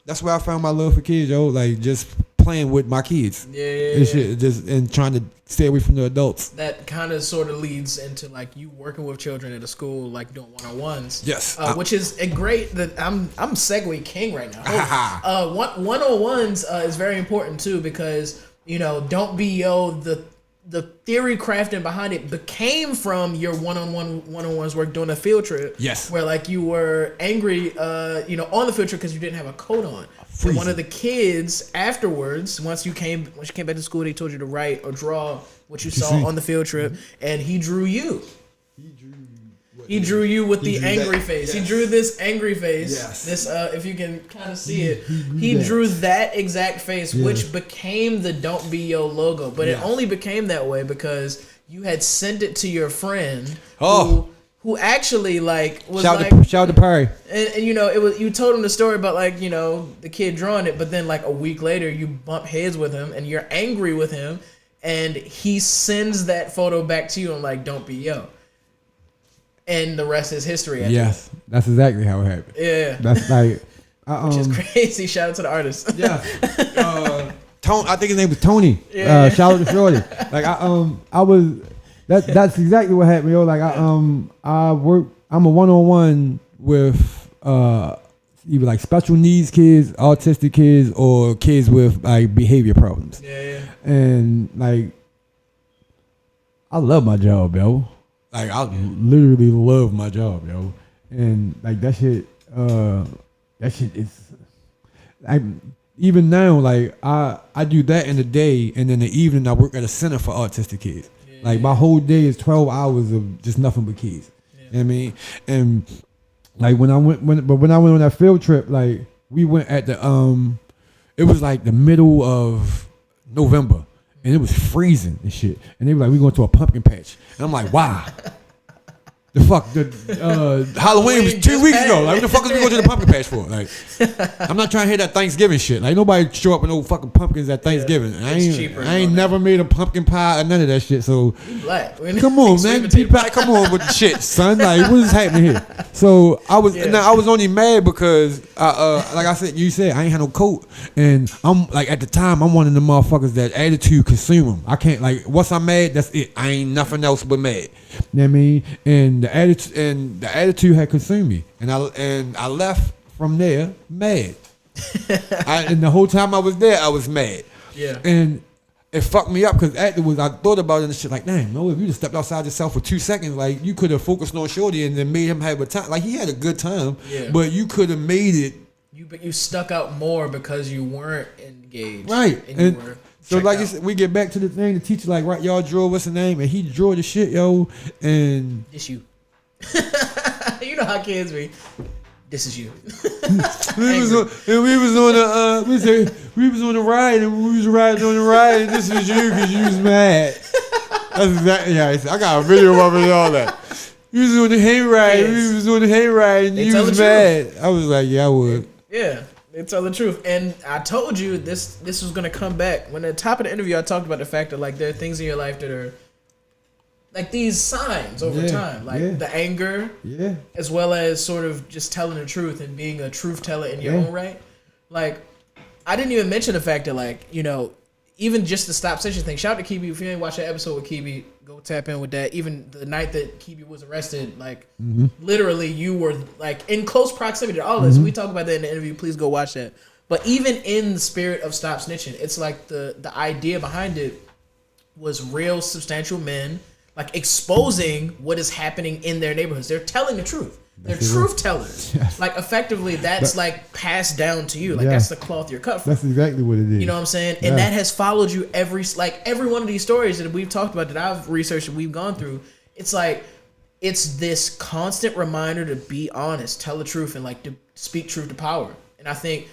that's where I found my love for kids, yo. Like, just playing with my kids. And shit, and trying to stay away from the adults. That kind of sort of leads into like you working with children at a school, like doing one-on-ones. Yes. Which is a great. That I'm segue king right now. One-on-ones is very important too because Don't Be Yo, the theory crafting behind it became from your one-on-ones work doing a field trip. Yes. Where like you were angry, on the field trip because you didn't have a coat on. And one of the kids afterwards, once you came back to school, they told you to write or draw what you saw on the field trip, and he drew you. He drew you with the angry face. Yes. He drew this angry face. Yes. This, if you can kind of see it, he drew that exact face, which became the Don't Be Yo logo. But it only became that way because you had sent it to your friend who who actually like was shout out to Perry. And you know, it was, you told him the story about like, you know, the kid drawing it, but then like a week later you bump heads with him and you're angry with him, and he sends that photo back to you and like, don't be yo. And the rest is history. Yes, that's exactly how it happened. Yeah, that's like, which is crazy. Shout out to the artist. Yeah, Tony. I think his name was Tony. Yeah. Shout out to Shorty. Like I was. That's exactly what happened, yo. Like I work. I'm a one-on-one with either like special needs kids, autistic kids, or kids with like behavior problems. Yeah. And like, I love my job, yo. Like I literally love my job, yo. And like that shit is. Even now, like I do that in the day, and in the evening I work at a center for autistic kids. Like my whole day is 12 hours of just nothing but kids. You know what I mean? And like when I went on that field trip, like we went at the it was like the middle of November, and it was freezing and shit. And they were like, we going to a pumpkin patch, and I'm like, wow. The fuck, Halloween was 2 weeks ago. Like, what the fuck is we going to the pumpkin patch for? Like, I'm not trying to hear that Thanksgiving shit. Like, nobody show up with no fucking pumpkins at Thanksgiving. I ain't never made a pumpkin pie or none of that shit. So, come on, man. Come on with the shit, son. Like, what is happening here? So I was only mad because, like I said, you said I ain't had no coat, and I'm like at the time I'm one of the motherfuckers that attitude consume them. I can't like once I'm mad, that's it. I ain't nothing else but mad. You know what I mean? And the attitude had consumed me, and I left from there mad. And the whole time I was there, I was mad. Yeah. And it fucked me up because afterwards I thought about it and shit like, damn, no, if you just stepped outside yourself for 2 seconds, like you could have focused on Shorty and then made him have a time. Like he had a good time, but you could have made it. You stuck out more because you weren't engaged, right? And you were. So like you said, we get back to the thing. The teacher like, right, y'all draw what's the name, and he drew the shit, yo, and this you. You know how kids be. This is you. we was on the ride, and we was riding on the ride, and this was you because you was mad. That's exactly how I said. I got a video of it and all that. You was on the hayride, and you was mad. I was like, yeah, I would. Yeah. They tell the truth. And I told you this was going to come back. When at the top of the interview, I talked about the fact that like there are things in your life that are like these signs over time. Like the anger, as well as sort of just telling the truth and being a truth teller in your own right. Like, I didn't even mention the fact that like, you know, even just the stop snitching thing. Shout out to Kibi. If you ain't watched that episode with Kibi, go tap in with that. Even the night that Kibi was arrested, like literally you were like in close proximity to all this. We talk about that in the interview. Please go watch that. But even in the spirit of stop snitching, it's like the idea behind it was real substantial men like exposing what is happening in their neighborhoods. They're telling the truth. They're truth tellers. Yes. Like effectively that's like passed down to you. Like that's the cloth you're cut from. That's exactly what it is. You know what I'm saying? And that has followed you every one of these stories that we've talked about that I've researched and we've gone through. It's like it's this constant reminder to be honest, tell the truth, and like to speak truth to power. And I think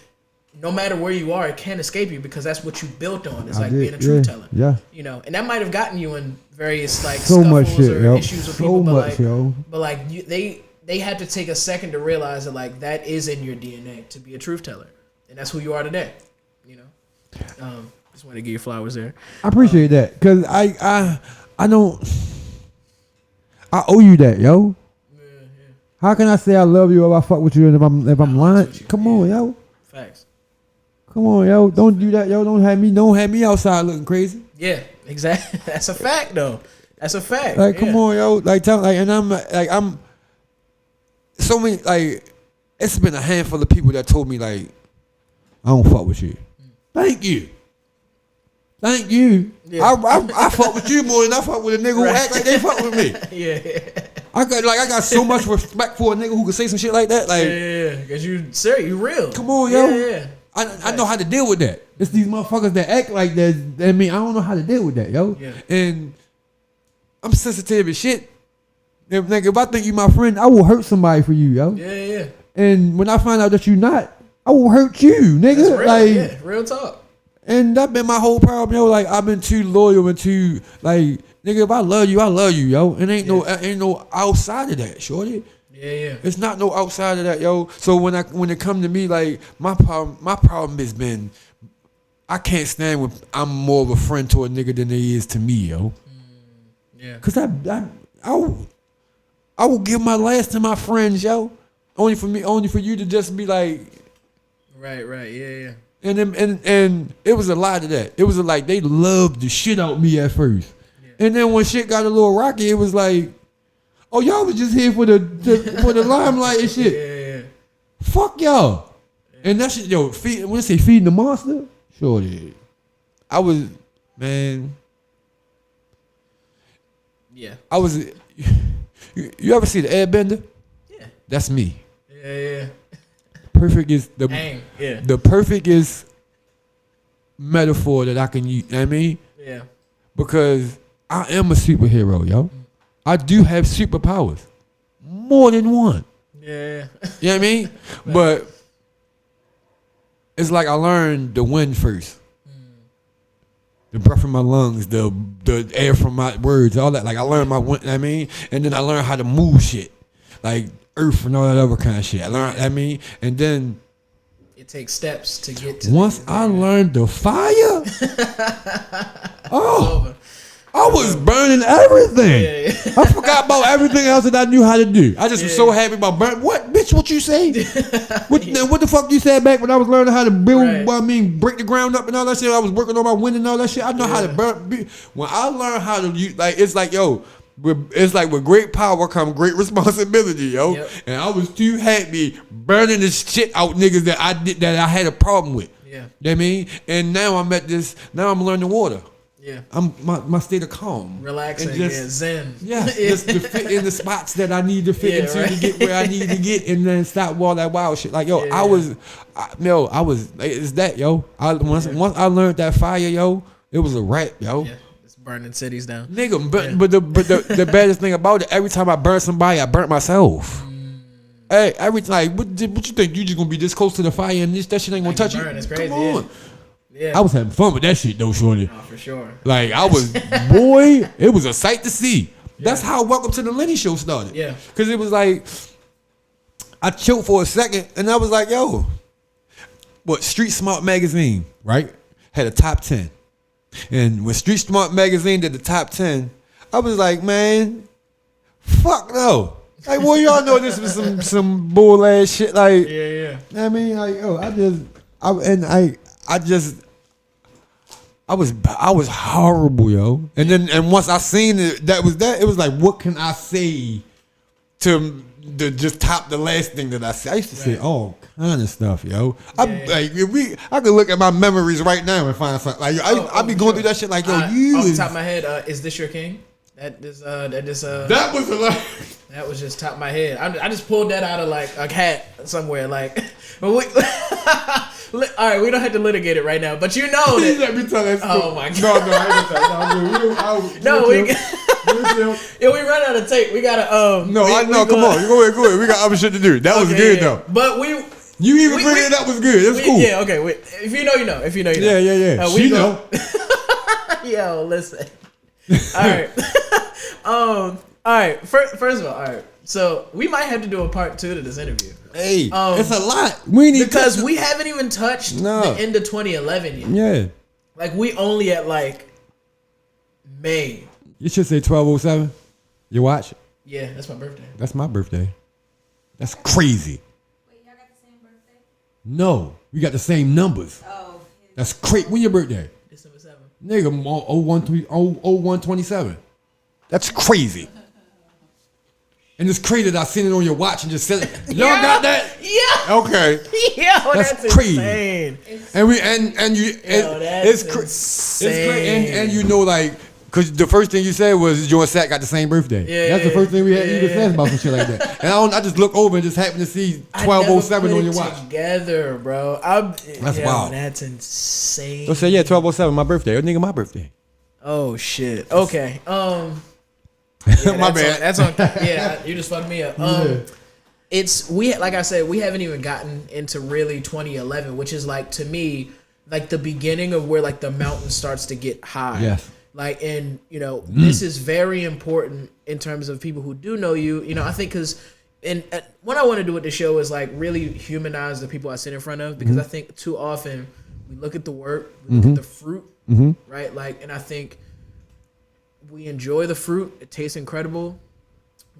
no matter where you are, it can't escape you because that's what you built on. It's like being a truth teller. Yeah. You know, and that might have gotten you in various like scuffles or issues with people, but like they had to take a second to realize that like that is in your DNA to be a truth teller, and that's who you are today. You know, just wanted to give you flowers there. I appreciate that because I don't. I owe you that, yo. Yeah. How can I say I love you if I fuck with you and if I'm lying? Come on, yo. Facts. Come on, yo. Don't do that, yo. Don't have me outside looking crazy. Yeah, exactly. That's a fact, though. That's a fact. Like, come on, yo. Like, and I'm so many, like, it's been a handful of people that told me, like, I don't fuck with you. Thank you. Yeah. I fuck with you more than I fuck with a nigga who act like they fuck with me. Yeah. I got so much respect for a nigga who can say some shit like that. Like, yeah. Because you serious, you real. Come on, yo. Yeah. I know how to deal with that. It's these motherfuckers that act like that. I mean, I don't know how to deal with that, yo. Yeah. And I'm sensitive as shit. If I think you my friend, I will hurt somebody for you, yo. Yeah. And when I find out that you not, I will hurt you, nigga. That's real, real talk. And that's been my whole problem, yo. Like, I've been too loyal and too, like, Nigga, if I love you, yo. It ain't no outside of that, shorty. Yeah. It's not no outside of that, yo. So when it come to me, like my problem has been I can't stand when I'm more of a friend to a nigga than he is to me, yo. Yeah. Cause I will give my last to my friends, yo. Only for you to just be like, right, yeah. And it was a lot of that. It was like they loved the shit out me at first, and then when shit got a little rocky, it was like, oh, y'all was just here for the limelight and shit. Yeah. Fuck y'all. And that shit, yo, when they say feeding the monster, sure did. I was, man. Yeah. I was. You ever see the Airbender? Yeah. That's me. Yeah. Perfect is the perfectest metaphor that I can use. You know what I mean? Yeah. Because I am a superhero, yo. I do have superpowers. More than one. Yeah. You know what I mean? But it's like I learned the wind first. The breath from my lungs, the air from my words, all that. Like I learned my wind, you know what I mean? And then I learned how to move shit. Like earth and all that other kind of shit. I learned, you know what I mean? And then it takes steps to get to once I learned the fire, I was burning everything. Yeah. I forgot about everything else that I knew how to do. I just was so happy about burning. What, bitch? What you say? What the fuck you said back when I was learning how to build? Right. Well, I mean, break the ground up and all that shit. I was working on my wind and all that shit. I know how to burn. When I learned how to use, like, it's like, yo, it's like with great power come great responsibility, yo. Yep. And I was too happy burning the shit out niggas that I had a problem with. Yeah. You know what I mean? And now now I'm learning water. Yeah. I'm my state of calm. Relaxing, and just, zen. Yeah, just to fit in the spots that I need to fit into to get where I need to get and then stop all that wild shit. Like, yo, I was it's that, yo. Once I learned that fire, yo, it was a wrap, yo. Yeah. It's burning cities down. Nigga, but the baddest thing about it, every time I burn somebody, I burnt myself. Hey, every time, what you think? You just gonna be this close to the fire and that shit ain't gonna touch you? It's crazy. Come on. Yeah. I was having fun with that shit though, shorty. Oh, for sure. Like I was, boy, it was a sight to see. That's how Welcome to the Lenny Show started. Yeah. Cause it was like, I choked for a second and I was like, yo, what, Street Smart Magazine, right? Had a top 10. And when Street Smart Magazine did the top 10, I was like, man, fuck no. Like, well, y'all know this was some bull ass shit. Like, yeah. I mean, like, yo, I was horrible, yo. And once I seen it, it was like, what can I say to just top the last thing that I said? I used to say all kind of stuff, yo. I could look at my memories right now and find something. Like, I be going through that shit like, yo, off the top of my head, is this your king? That was hilarious. That was just top of my head. I just pulled that out of like a hat somewhere. Like, but all right, we don't have to litigate it right now. But you know that. Let me tell that story. Oh my god. No, we run out of tape. We gotta No, I know. Come on, go ahead. We got other shit to do. That was good though. But you even bring it. That was good. That's cool. Yeah. Okay. If you know, you know. If you know, you know. Yeah. She know. Yo, listen. All right. All right. First of all, all right. So we might have to do a part 2 to this interview. Hey, it's a lot. Because we haven't even touched the end of 2011 yet. Yeah. Like we only at like May. You should say 12:07. You watch? Yeah, that's my birthday. That's my birthday. That's crazy. Wait, y'all got the same birthday? No, we got the same numbers. Oh. That's crazy. When your birthday? December 7th. Nigga, 0127. That's crazy. And it's crazy that I seen it on your watch and just said, y'all got that? Yeah. Okay. Yo, that's crazy. Insane. It's crazy. And you know, like, because the first thing you said was Joe and Sack got the same birthday. Yeah. That's the first thing we had even said about some shit like that. And I just look over and just happen to see 12:07 on your watch. Together, bro. That's wild. That's insane. So say 12:07, my birthday. Nigga, my birthday. Oh shit. Okay. My bad. That's on. Yeah, you just fucked me up. It's like I said, we haven't even gotten into really 2011, which is like to me like the beginning of where like the mountain starts to get high. Yes. Like, and this is very important in terms of people who do know you. I think because what I want to do with the show is like really humanize the people I sit in front of, because I think too often we look at the work, we look at the fruit, right? Like, and I think we enjoy the fruit. It tastes incredible.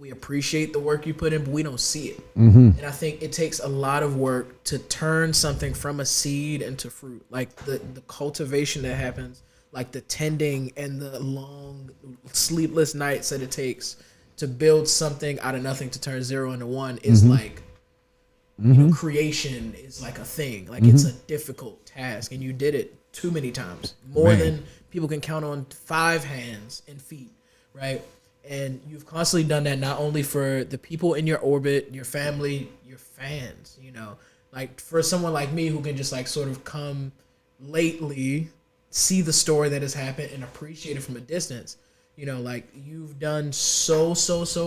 We appreciate the work you put in, but we don't see it. And I think it takes a lot of work to turn something from a seed into fruit. Like the cultivation that happens, like the tending and the long sleepless nights that it takes to build something out of nothing to turn 0 into 1 is like, creation is like a thing. Like it's a difficult task, and you did it too many times, more than people can count on 5 hands and feet, right? And you've constantly done that, not only for the people in your orbit, your family, your fans, like for someone like me who can just like sort of come lately, see the story that has happened and appreciate it from a distance. Like you've done so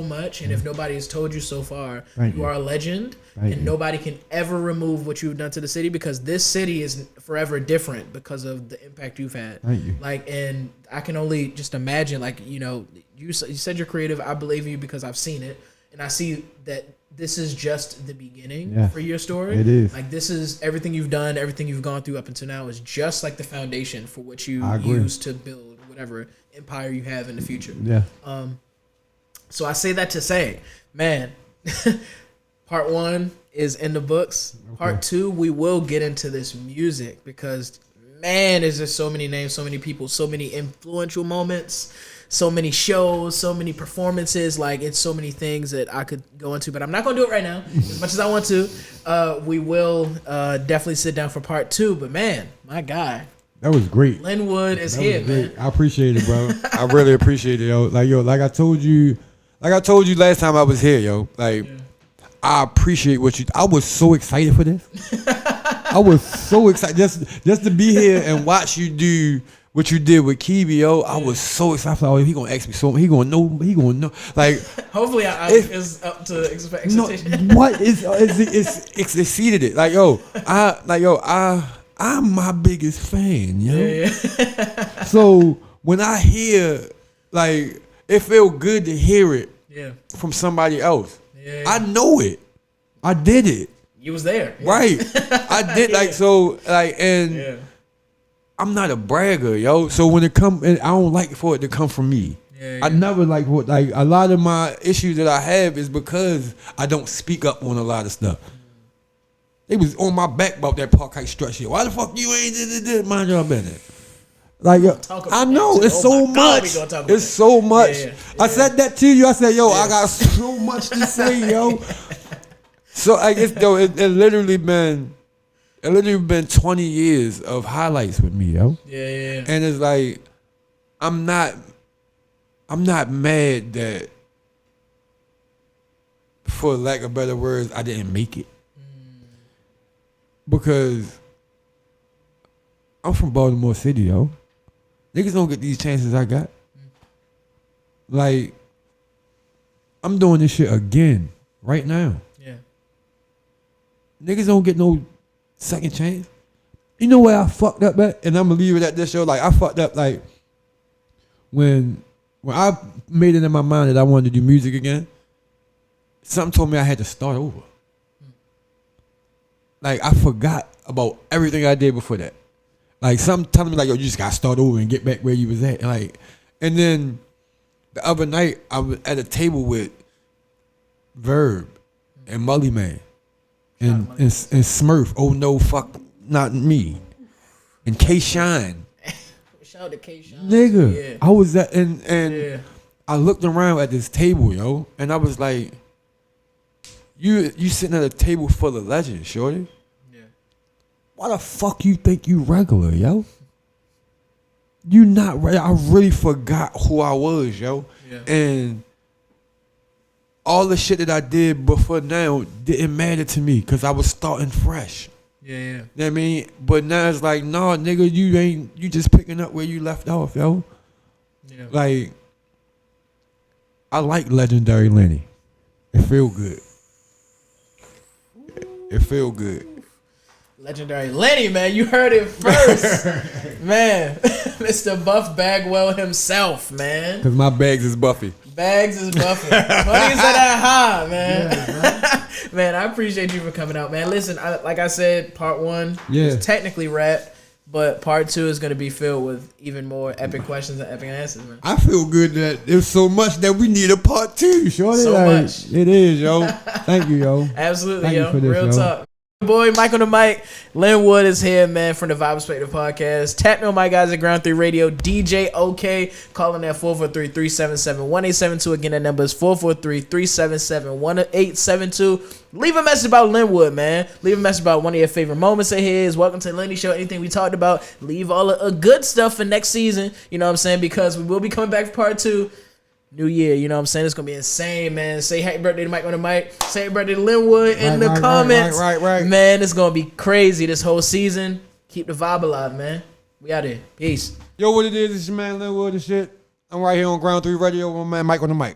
much, and if nobody has told you so far, you are a legend, and nobody can ever remove what you've done to the city, because this city is forever different because of the impact you've had. Thank you. Like, and I can only just imagine, like, you said you're creative. I believe you because I've seen it, and I see that this is just the beginning for your story. It is. Like, this is everything you've done, everything you've gone through up until now is just like the foundation for what you use to build whatever empire you have in the future. Yeah. So I say that to say, man, part 1 is in the books. Okay. Part 2, we will get into this music, because man, is there so many names, so many people, so many influential moments, so many shows, so many performances. Like, it's so many things that I could go into, but I'm not gonna do it right now. As much as I want to, we will definitely sit down for part 2. But man, my guy, that was great. LENWOOD is here, man. I appreciate it, bro. I really appreciate it, yo. Like I told you last time I was here, yo. Like, I appreciate what you. I was so excited for this. I was so excited just to be here and watch you do what you did with Kiwi, yo. I was so excited. I thought, he gonna ask me so. He gonna know. Like, hopefully, it's up to expectation. No, what is it's exceeded it. Like, I'm my biggest fan, yo. Yeah. So when I hear, like, it felt good to hear it from somebody else. Yeah. I know it. I did it. You was there. Right. I did, like, so, like, and I'm not a bragger, yo. So when it come, I don't like for it to come from me. Yeah. I never like what, like, a lot of my issues that I have is because I don't speak up on a lot of stuff. They was on my back about that Park Heights stretch shit. Why the fuck you ain't mind your business? Like, I know it's so much. It's so much. Yeah. I said that to you. I said, yo, I got so much to say, yo. So I guess, yo, it literally been 20 years of highlights with me, yo. Yeah. And it's like, I'm not mad that, for lack of better words, I didn't make it. Because I'm from Baltimore City, yo. Niggas don't get these chances I got. Like, I'm doing this shit again right now. Yeah. Niggas don't get no second chance. You know where I fucked up at? And I'm gonna leave it at this show. Like, I fucked up, like, when I made it in my mind that I wanted to do music again, something told me I had to start over. Like, I forgot about everything I did before that. Like, something telling me, like, yo, you just gotta start over and get back where you was at. And then the other night, I was at a table with Verb and Mully Man and Smurf. Oh no, fuck, not me. And K Shine. Shout out to K Shine. Nigga, I was at and I looked around at this table, yo, and I was like, You sitting at a table full of legends, shorty. Yeah. Why the fuck you think you regular, yo? You not right. I really forgot who I was, yo. Yeah. And all the shit that I did before now didn't matter to me because I was starting fresh. Yeah. You know what I mean? But now it's like, nah, nigga, you just picking up where you left off, yo. Yeah. Like, I like Legendary Lenny. It feel good. It feel good. Legendary Lenny, man, you heard it first. Man, Mr. Buff Bagwell himself, man. Because my bags is Buffy. Bags is buffing. Money is at that high, man. Yeah, Man, I appreciate you for coming out, man. Listen, like I said, part 1 Yeah. is technically wrapped, but part 2 is going to be filled with even more epic questions and epic answers, man. I feel good that there's so much that we need a part 2. Shorty, So like, much. It is, yo. Thank you, yo. Absolutely, Thank you yo. for this, Real yo. talk. Boy, Mike on the mic. LENWOOD is here, man, from the Vibe Perspective Podcast. Tap me on my guys at Ground 3 Radio. DJ OK. Calling at 443-377-1872. Again, that number is 443-377-1872. Leave a message about LENWOOD, man. Leave a message about one of your favorite moments of his. Welcome to the Lenny Show. Anything we talked about. Leave all the good stuff for next season. You know what I'm saying? Because we will be coming back for part 2. New year, you know what I'm saying? It's going to be insane, man. Say happy birthday to Mike on the mic. Say happy birthday to LENWOOD in the comments. Right. Man, it's going to be crazy this whole season. Keep the vibe alive, man. We out here. Peace. Yo, what it is? It's your man LENWOOD and shit. I'm right here on Ground 3 Radio with my man Mike on the mic.